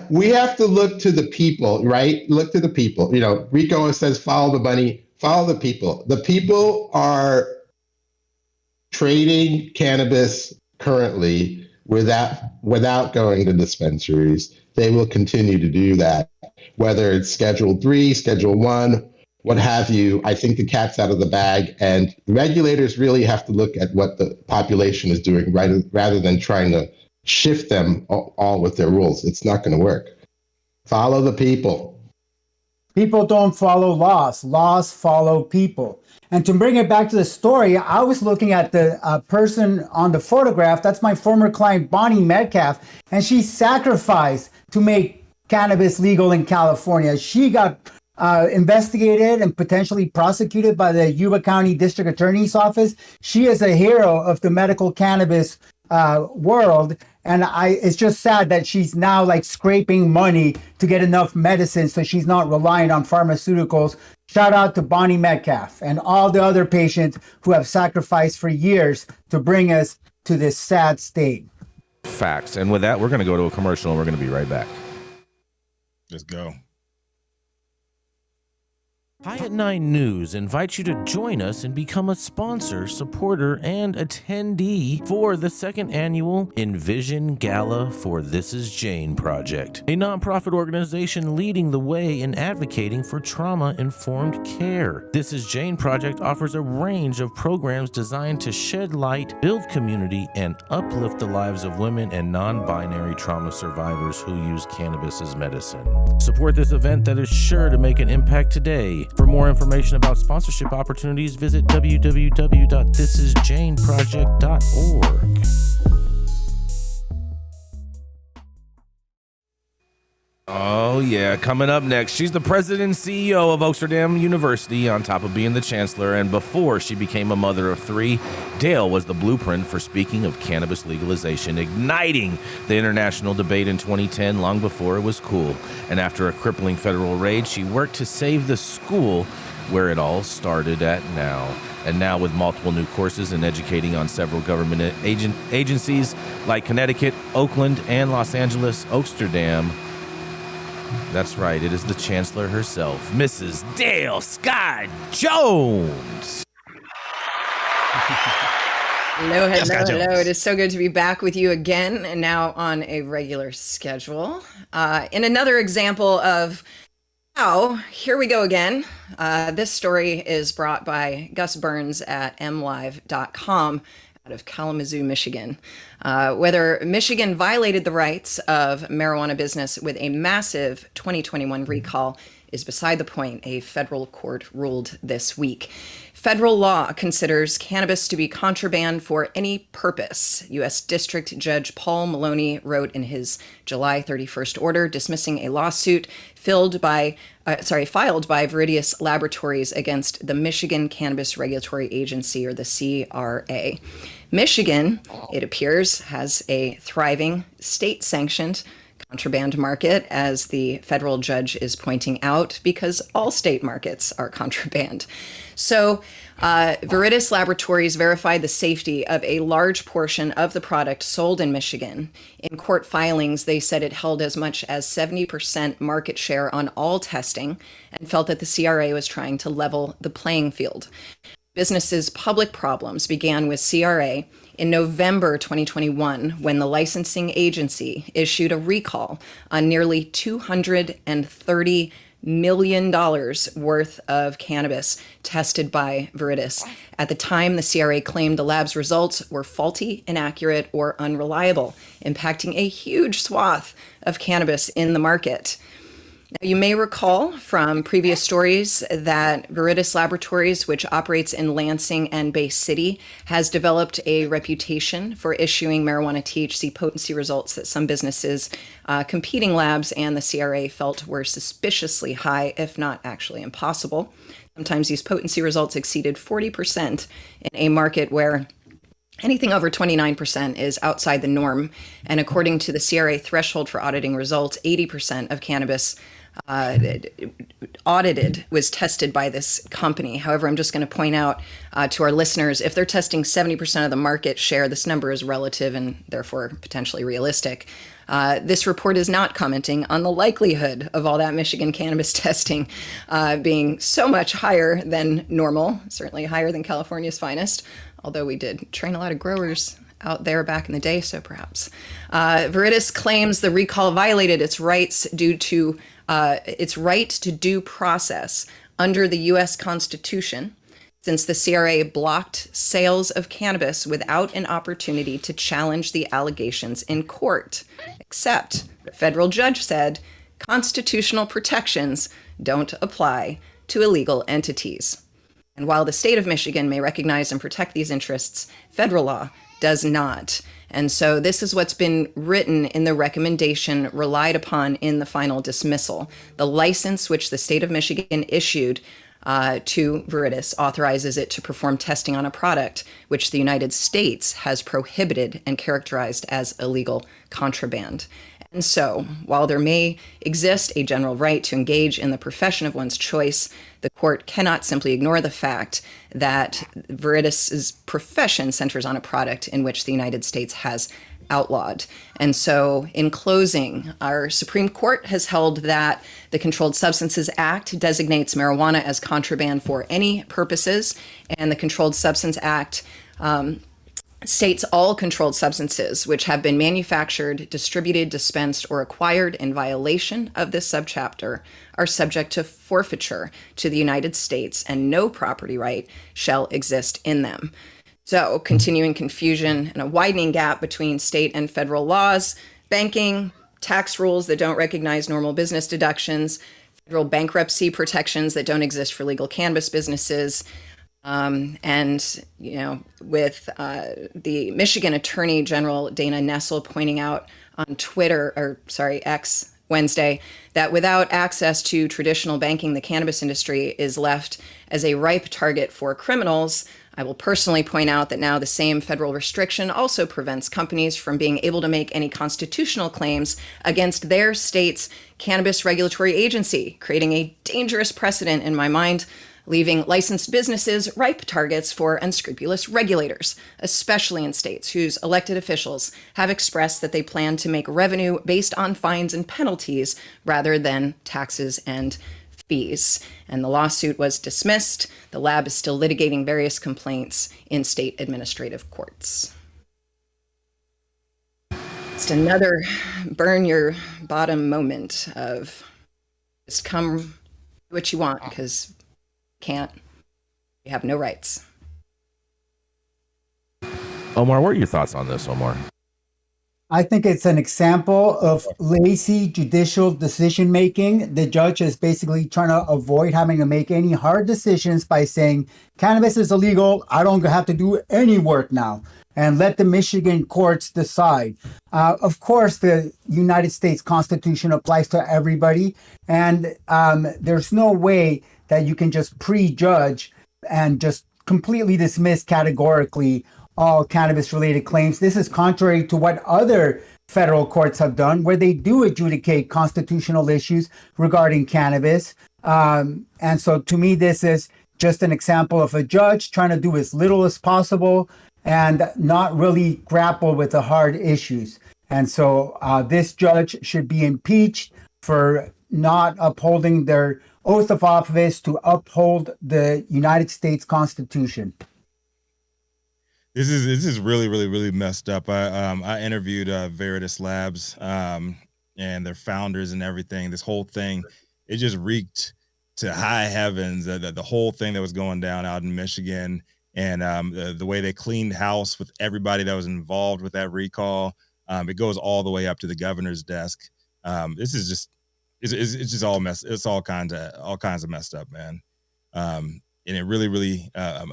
we have to look to the people, right? Look to the people. Rico says, follow the money, follow the people. The people are trading cannabis currently without going to dispensaries. They will continue to do that, whether it's Schedule 3, Schedule 1, what have you, I think the cat's out of the bag, and regulators really have to look at what the population is doing rather than trying to shift them all with their rules. It's not going to work. Follow the people.
People don't follow laws. Laws follow people. And to bring it back to the story, I was looking at the person on the photograph. That's my former client, Bonnie Metcalf, and she sacrificed to make cannabis legal in California. She got investigated and potentially prosecuted by the Yuba County District Attorney's Office. She is a hero of the medical cannabis world. And it's just sad that she's now like scraping money to get enough medicine so she's not reliant on pharmaceuticals. Shout out to Bonnie Metcalf and all the other patients who have sacrificed for years to bring us to this sad state.
Facts. And with that, we're going to go to a commercial and we're going to be right back.
Let's go.
High at 9 News invites you to join us and become a sponsor, supporter, and attendee for the second annual Envision Gala for This Is Jane Project, a nonprofit organization leading the way in advocating for trauma-informed care. This Is Jane Project offers a range of programs designed to shed light, build community, and uplift the lives of women and non-binary trauma survivors who use cannabis as medicine. Support this event that is sure to make an impact today. For more information about sponsorship opportunities, visit www.thisisjaneproject.org. Oh, yeah. Coming up next, she's the president and CEO of Amsterdam University, on top of being the chancellor. And before she became a mother of 3, Dale was the blueprint for speaking of cannabis legalization, igniting the international debate in 2010, long before it was cool. And after a crippling federal raid, she worked to save the school where it all started at now. And now with multiple new courses and educating on several government agencies like Connecticut, Oakland, and Los Angeles, Amsterdam. That's right, it is the chancellor herself, Mrs. Dale Scott Jones.
Hello. It is so good to be back with you again, and now on a regular schedule. In another example of here we go again. This story is brought by Gus Burns at mlive.com out of Kalamazoo, Michigan. Whether Michigan violated the rights of marijuana business with a massive 2021 recall is beside the point, a federal court ruled this week. Federal law considers cannabis to be contraband for any purpose. U.S. District Judge Paul Maloney wrote in his July 31st order dismissing a lawsuit filed by Viridius Laboratories against the Michigan Cannabis Regulatory Agency, or the CRA. Michigan, it appears, has a thriving state-sanctioned contraband market, as the federal judge is pointing out, because all state markets are contraband. So Viridius Laboratories verified the safety of a large portion of the product sold in Michigan. In court filings, they said it held as much as 70% market share on all testing and felt that the CRA was trying to level the playing field. Business's public problems began with CRA in November 2021, when the licensing agency issued a recall on nearly $230 million worth of cannabis tested by Viridius. At the time, the CRA claimed the lab's results were faulty, inaccurate, or unreliable, impacting a huge swath of cannabis in the market. Now, you may recall from previous stories that Viridius Laboratories, which operates in Lansing and Bay City, has developed a reputation for issuing marijuana THC potency results that some businesses, competing labs, and the CRA felt were suspiciously high, if not actually impossible. Sometimes these potency results exceeded 40% in a market where anything over 29% is outside the norm. And according to the CRA threshold for auditing results, 80% of cannabis audited was tested by this company. However, I'm just going to point out to our listeners, if they're testing 70% of the market share, this number is relative and therefore potentially realistic. This report is not commenting on the likelihood of all that Michigan cannabis testing being so much higher than normal, certainly higher than California's finest, although we did train a lot of growers out there back in the day, so perhaps. Viridius claims the recall violated its rights due to its right to due process under the U.S. Constitution, since the CRA blocked sales of cannabis without an opportunity to challenge the allegations in court. Except the federal judge said constitutional protections don't apply to illegal entities. And while the state of Michigan may recognize and protect these interests, federal law does not. And so this is what's been written in the recommendation relied upon in the final dismissal. The license which the state of Michigan issued to Viridis authorizes it to perform testing on a product which the United States has prohibited and characterized as illegal contraband. And so, while there may exist a general right to engage in the profession of one's choice, the court cannot simply ignore the fact that Viridis's profession centers on a product in which the United States has outlawed. And so, in closing, our Supreme Court has held that the Controlled Substances Act designates marijuana as contraband for any purposes, and the Controlled Substance Act states all controlled substances which have been manufactured, distributed, dispensed, or acquired in violation of this subchapter are subject to forfeiture to the United States, and no property right shall exist in them. So, continuing confusion and a widening gap between state and federal laws, banking, tax rules that don't recognize normal business deductions, federal bankruptcy protections that don't exist for legal cannabis businesses, and, with the Michigan Attorney General Dana Nessel pointing out on X Wednesday, that without access to traditional banking, the cannabis industry is left as a ripe target for criminals. I will personally point out that now the same federal restriction also prevents companies from being able to make any constitutional claims against their state's cannabis regulatory agency, creating a dangerous precedent in my mind, leaving licensed businesses ripe targets for unscrupulous regulators, especially in states whose elected officials have expressed that they plan to make revenue based on fines and penalties rather than taxes and fees. And the lawsuit was dismissed. The lab is still litigating various complaints in state administrative courts. Just another burn your bottom moment of just come do what you want, because can't. You have no rights.
Omar, what are your thoughts on this, Omar?
I think it's an example of lazy judicial decision making. The judge is basically trying to avoid having to make any hard decisions by saying cannabis is illegal. I don't have to do any work now, and let the Michigan courts decide. Of course, the United States Constitution applies to everybody, and there's no way that you can just prejudge and just completely dismiss categorically all cannabis-related claims. This is contrary to what other federal courts have done, where they do adjudicate constitutional issues regarding cannabis. And so to me, this is just an example of a judge trying to do as little as possible and not really grapple with the hard issues. And so this judge should be impeached for not upholding their oath of office to uphold the United States Constitution.
This is really messed up. I interviewed Viridis Labs and their founders and everything. This whole thing, it just reeked to high heavens. The whole thing that was going down out in Michigan, and the way they cleaned house with everybody that was involved with that recall. It goes all the way up to the governor's desk. This is just it's just all mess. It's all kinds of messed up, man. And it really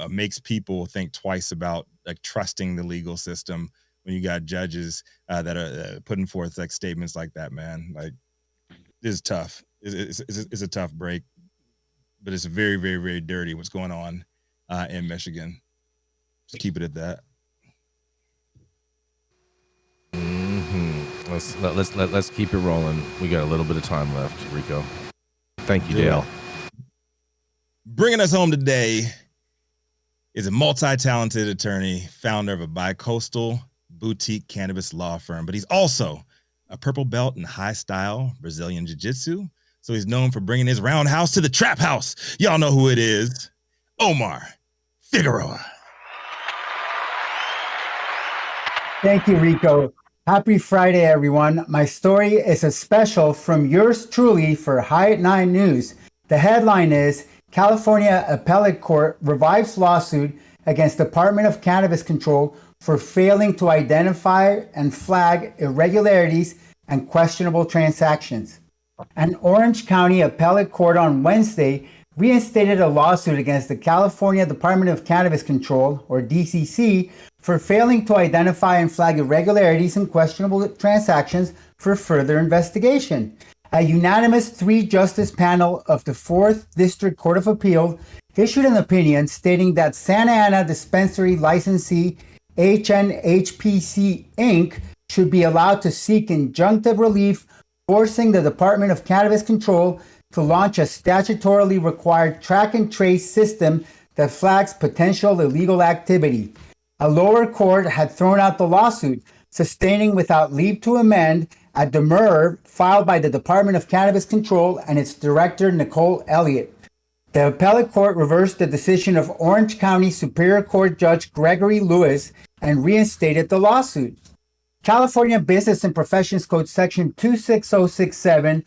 makes people think twice about like trusting the legal system when you got judges that are putting forth like statements like that, man. Like, this is tough. It's a tough break, but it's very dirty what's going on in Michigan. Just keep it at that.
Let's keep it rolling. We got a little bit of time left, Rico. Thank you, Dale.
Bringing us home today is a multi-talented attorney, founder of a bi-coastal boutique cannabis law firm, but he's also a purple belt in high-style Brazilian jiu-jitsu. So he's known for bringing his roundhouse to the trap house. Y'all know who it is. Omar Figueroa.
Thank you, Rico. Happy Friday, everyone. My story is a special from yours truly for High at 9 News. The headline is, California Appellate Court revives lawsuit against Department of Cannabis Control for failing to identify and flag irregularities and questionable transactions. An Orange County Appellate Court on Wednesday reinstated a lawsuit against the California Department of Cannabis Control, or DCC, for failing to identify and flag irregularities and questionable transactions for further investigation. A unanimous 3-justice panel of the 4th District Court of Appeal issued an opinion stating that Santa Ana dispensary licensee HNHPC Inc. should be allowed to seek injunctive relief, forcing the Department of Cannabis Control to launch a statutorily required track and trace system that flags potential illegal activity. A lower court had thrown out the lawsuit, sustaining without leave to amend a demurrer filed by the Department of Cannabis Control and its director, Nicole Elliott. The appellate court reversed the decision of Orange County Superior Court Judge Gregory Lewis and reinstated the lawsuit. California Business and Professions Code Section 26067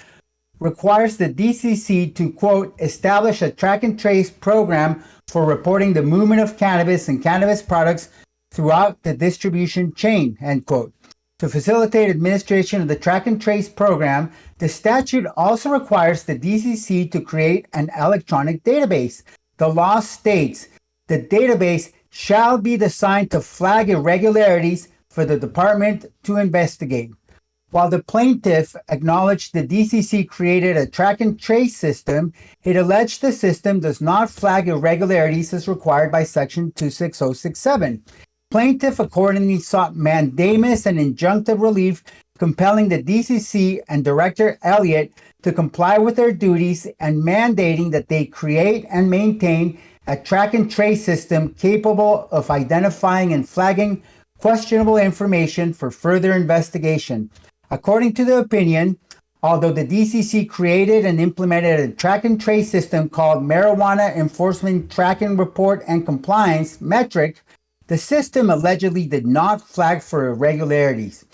requires the DCC to, quote, establish a track and trace program for reporting the movement of cannabis and cannabis products throughout the distribution chain, end quote. To facilitate administration of the track and trace program, the statute also requires the DCC to create an electronic database. The law states the database shall be designed to flag irregularities for the department to investigate. While the plaintiff acknowledged the DCC created a track and trace system, it alleged the system does not flag irregularities as required by Section 26067. Plaintiff accordingly sought mandamus and injunctive relief, compelling the DCC and Director Elliott to comply with their duties and mandating that they create and maintain a track and trace system capable of identifying and flagging questionable information for further investigation. According to the opinion, although the DCC created and implemented a track and trace system called Marijuana Enforcement Tracking Report and Compliance metric, the system allegedly did not flag for irregularities.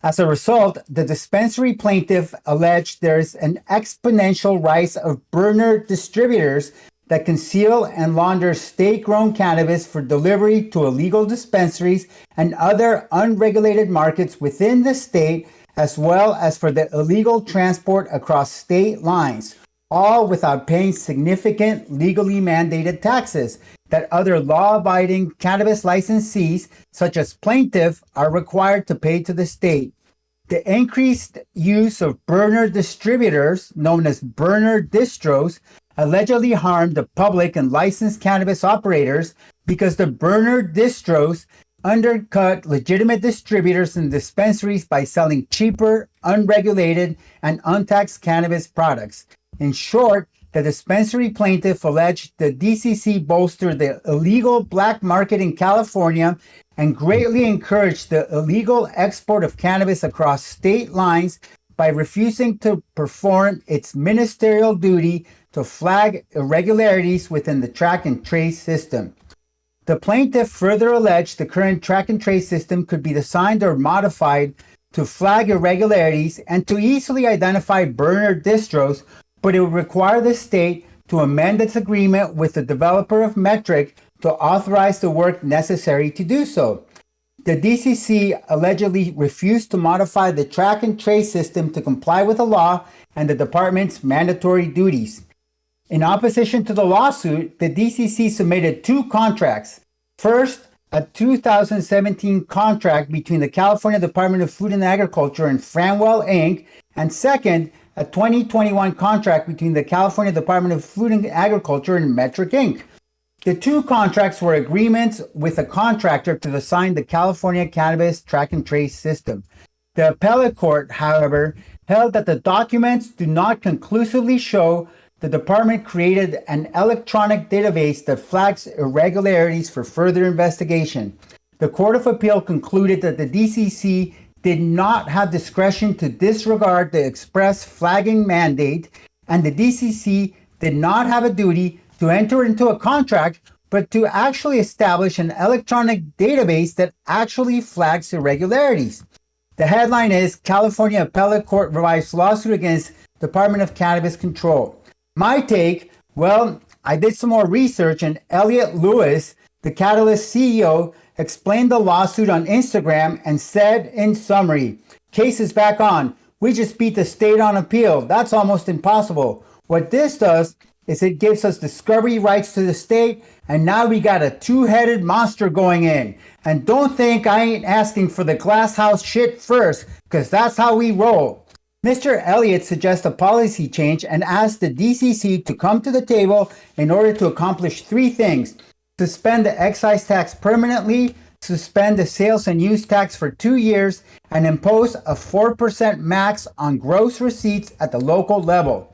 As a result, the dispensary plaintiff alleged there is an exponential rise of burner distributors that conceal and launder state-grown cannabis for delivery to illegal dispensaries and other unregulated markets within the state, as well as for the illegal transport across state lines, all without paying significant legally mandated taxes that other law-abiding cannabis licensees, such as plaintiff, are required to pay to the state. The increased use of burner distributors, known as burner distros, allegedly harmed the public and licensed cannabis operators because the burner distros undercut legitimate distributors and dispensaries by selling cheaper, unregulated, and untaxed cannabis products. In short, the dispensary plaintiff alleged the DCC bolstered the illegal black market in California and greatly encouraged the illegal export of cannabis across state lines by refusing to perform its ministerial duty to flag irregularities within the track and trace system. The plaintiff further alleged the current track and trace system could be designed or modified to flag irregularities and to easily identify burner distros, but it would require the state to amend its agreement with the developer of Metric to authorize the work necessary to do so. The DCC allegedly refused to modify the track and trace system to comply with the law and the department's mandatory duties. In opposition to the lawsuit, the DCC submitted 2 contracts. First, a 2017 contract between the California Department of Food and Agriculture and Franwell Inc., and second, a 2021 contract between the California Department of Food and Agriculture and Metric Inc. The 2 contracts were agreements with a contractor to design the California Cannabis Track and Trace system. The appellate court, however, held that the documents do not conclusively show the department created an electronic database that flags irregularities for further investigation. The Court of Appeal concluded that the DCC did not have discretion to disregard the express flagging mandate, and the DCC did not have a duty to enter into a contract, but to actually establish an electronic database that actually flags irregularities. The headline is California Appellate Court revives lawsuit against Department of Cannabis Control. My take, Well, I did some more research, and Elliot Lewis, the Catalyst CEO, explained the lawsuit on Instagram and said in summary, case is back on. We just beat the state on appeal. That's almost impossible. What this does is it gives us discovery rights to the state, and now we got a two-headed monster going in. And don't think I ain't asking for the glass house shit first, because that's how we roll. Mr. Elliott suggests a policy change and asks the DCC to come to the table in order to accomplish three things: suspend the excise tax permanently, suspend the sales and use tax for 2 years, and impose a 4% max on gross receipts at the local level.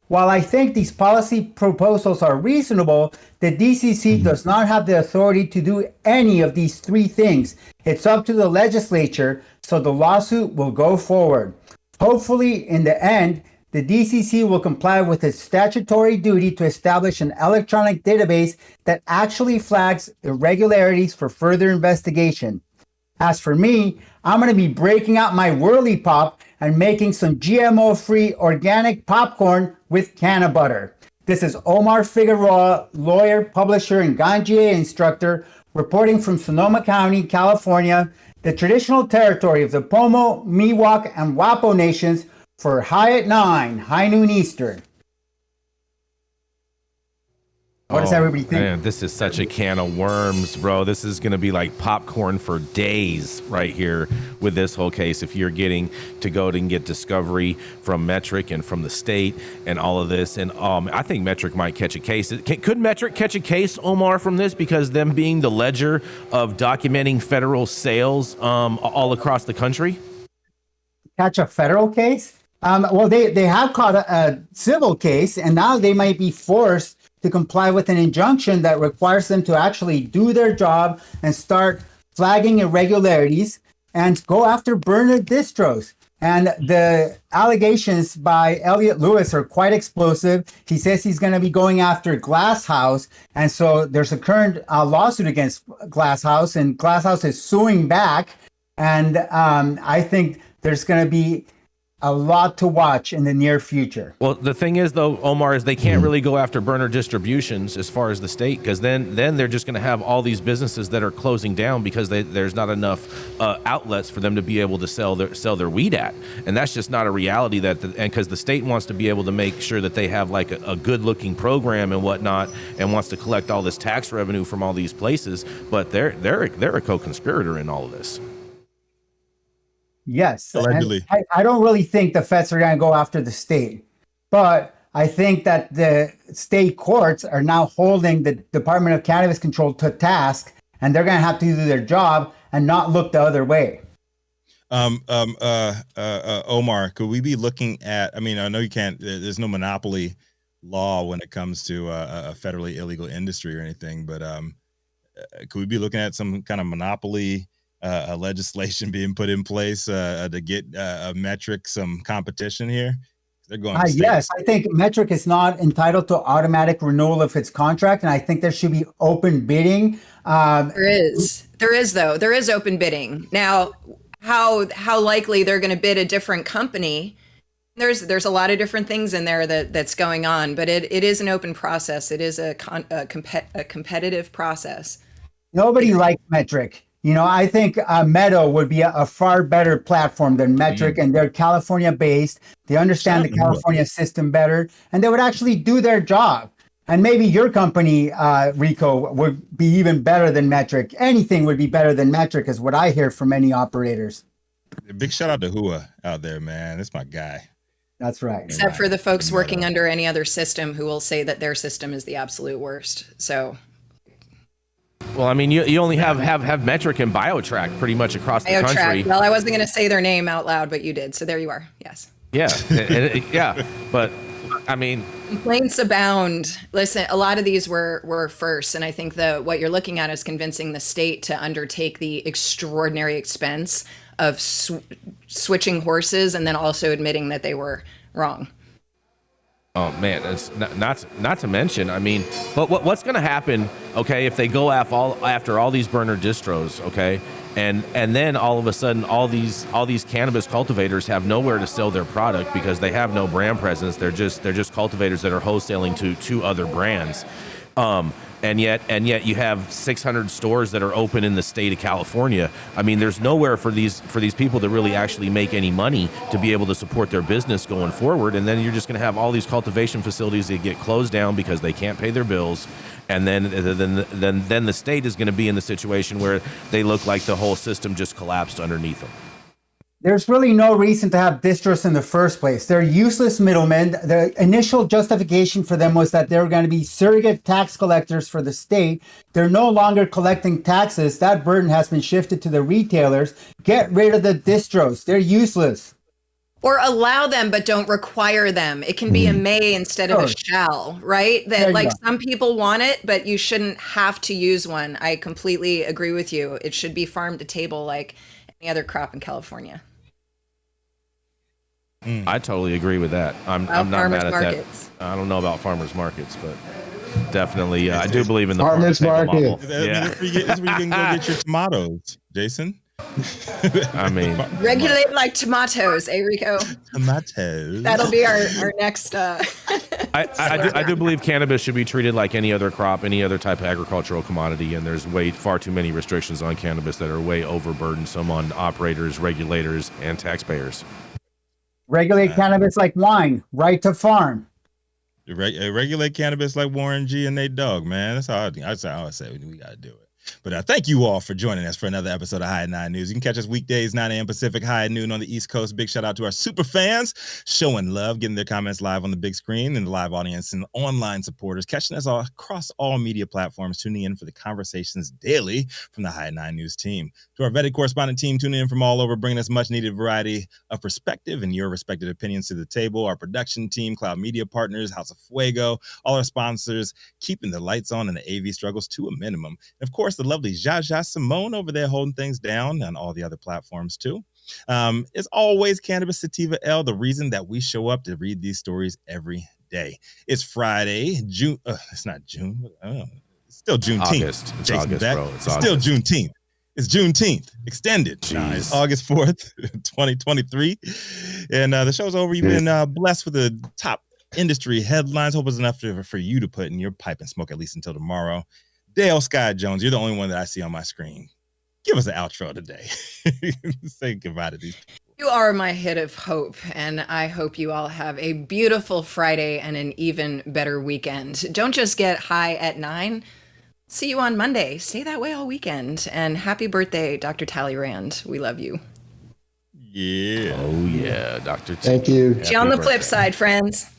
While I think these policy proposals are reasonable, the DCC does not have the authority to do any of these three things. It's up to the legislature, so the lawsuit will go forward. Hopefully, in the end, the DCC will comply with its statutory duty to establish an electronic database that actually flags irregularities for further investigation. As for me, I'm going to be breaking out my Whirly Pop and making some GMO-free organic popcorn with canna butter. This is Omar Figueroa, lawyer, publisher, and Ganjier instructor, reporting from Sonoma County, California, the traditional territory of the Pomo, Miwok, and Wapo nations, for High at 9, high noon Eastern. What does everybody think?
Man, this is such a can of worms, bro. This is going to be like popcorn for days right here with this whole case. If you're getting to go and get discovery from Metric and from the state and all of this. And I think Metric might catch a case. Could Metric catch a case, Omar, from this? Because them being the ledger of documenting federal sales all across the country?
Catch a federal case? Well, they have caught a civil case, and now they might be forced to comply with an injunction that requires them to actually do their job and start flagging irregularities and go after burner distros. And the allegations by Elliot Lewis are quite explosive. He says he's going to be going after Glass House. And so there's a current lawsuit against Glass House, and Glass House is suing back. And I think there's going to be a lot to watch in the near future.
Well, the thing is, though, Omar, is they can't really go after burner distributions as far as the state, because then they're just going to have all these businesses that are closing down because there's not enough outlets for them to be able to sell their weed at, and that's just not a reality. And because the state wants to be able to make sure that they have like a good-looking program and whatnot, and wants to collect all this tax revenue from all these places, but they're a co-conspirator in all of this.
Yes.
Allegedly.
I don't really think the feds are going to go after the state, but I think that the state courts are now holding the Department of Cannabis Control to task, and they're going to have to do their job and not look the other way.
Omar, could we be looking at, I mean, I know you can't, there's no monopoly law when it comes to a federally illegal industry or anything, but could we be looking at some kind of monopoly legislation being put in place to get Metric some competition here? They're going.
Yes, I think Metric is not entitled to automatic renewal of its contract, and I think there should be open bidding.
There is open bidding now. How likely they're going to bid a different company? There's a lot of different things in there that's going on, but it is an open process. It is a competitive process.
Nobody likes Metric. You know, I think Meadow would be a far better platform than Metric, and they're California based. They understand the California system better, and they would actually do their job. And maybe your company, Rico, would be even better than Metric. Anything would be better than Metric, is what I hear from many operators.
Big shout out to Hua out there, man. That's my guy.
That's right.
Except for the folks working under any other system who will say that their system is the absolute worst. So.
Well, I mean, you only have Metric and BioTrack pretty much across the country.
Well, I wasn't going to say their name out loud, but you did. So there you are. Yes.
Yeah. Yeah. But I mean,
complaints abound. Listen, a lot of these were first. And I think what you're looking at is convincing the state to undertake the extraordinary expense of switching horses and then also admitting that they were wrong.
Oh man, it's not to mention. I mean, but what's going to happen? Okay, if they go after all these burner distros, okay, And then all of a sudden, all these cannabis cultivators have nowhere to sell their product because they have no brand presence. They're just cultivators that are wholesaling to other brands. And yet you have 600 stores that are open in the state of California. I mean, there's nowhere for these people to really actually make any money to be able to support their business going forward. And then you're just going to have all these cultivation facilities that get closed down because they can't pay their bills. And then the state is going to be in the situation where they look like the whole system just collapsed underneath them.
There's really no reason to have distros in the first place. They're useless middlemen. The initial justification for them was that they were going to be surrogate tax collectors for the state. They're no longer collecting taxes. That burden has been shifted to the retailers. Get rid of the distros. They're useless.
Or allow them, but don't require them. It can be a may instead of a shall, right? That like some people want it, but you shouldn't have to use one. I completely agree with you. It should be farm to table like any other crop in California.
I totally agree with that. I'm not mad at markets. That. I don't know about farmers markets, but definitely I do believe in the
farmers market.
Model.
Yeah. That's where you can go get your tomatoes, Jason.
I mean,
regulate like tomatoes, Rico?
Tomatoes.
That'll be our next.
I do believe cannabis should be treated like any other crop, any other type of agricultural commodity, and there's far too many restrictions on cannabis that are way overburdensome on operators, regulators, and taxpayers.
Regulate cannabis like wine, right to farm.
Regulate cannabis like Warren G and Nate Dogg, man. That's how I always say we got to do it. But thank you all for joining us for another episode of High at 9 News. You can catch us weekdays, 9 a.m. Pacific, high at noon on the East Coast. Big shout out to our super fans showing love, getting their comments live on the big screen, and the live audience and online supporters catching us all across all media platforms, tuning in for the conversations daily from the High at 9 News team. To our vetted correspondent team tuning in from all over, bringing us much needed variety of perspective and your respected opinions to the table. Our production team, Cloud Media Partners, House of Fuego, all our sponsors, keeping the lights on and the AV struggles to a minimum. And of course, the lovely Jaja Simone over there holding things down on all the other platforms too. It's always Cannabis Sativa L, the reason that we show up to read these stories every day. It's Friday, June. It's not June. It's still Juneteenth.
August. It's August, bro.
It's still Juneteenth. It's Juneteenth, extended. It's August 4th, 2023. And the show's over. You've been blessed with the top industry headlines. Hope it's enough for you to put in your pipe and smoke at least until tomorrow. Dale Sky Jones, you're the only one that I see on my screen. Give us an outro today. Say goodbye to these people.
You are my hit of hope, and I hope you all have a beautiful Friday and an even better weekend. Don't just get high at 9. See you on Monday. Stay that way all weekend. And happy birthday, Dr. Talleyrand. We love you.
Yeah.
Oh, yeah, Dr. T.
Thank you.
See you on the flip side, friends.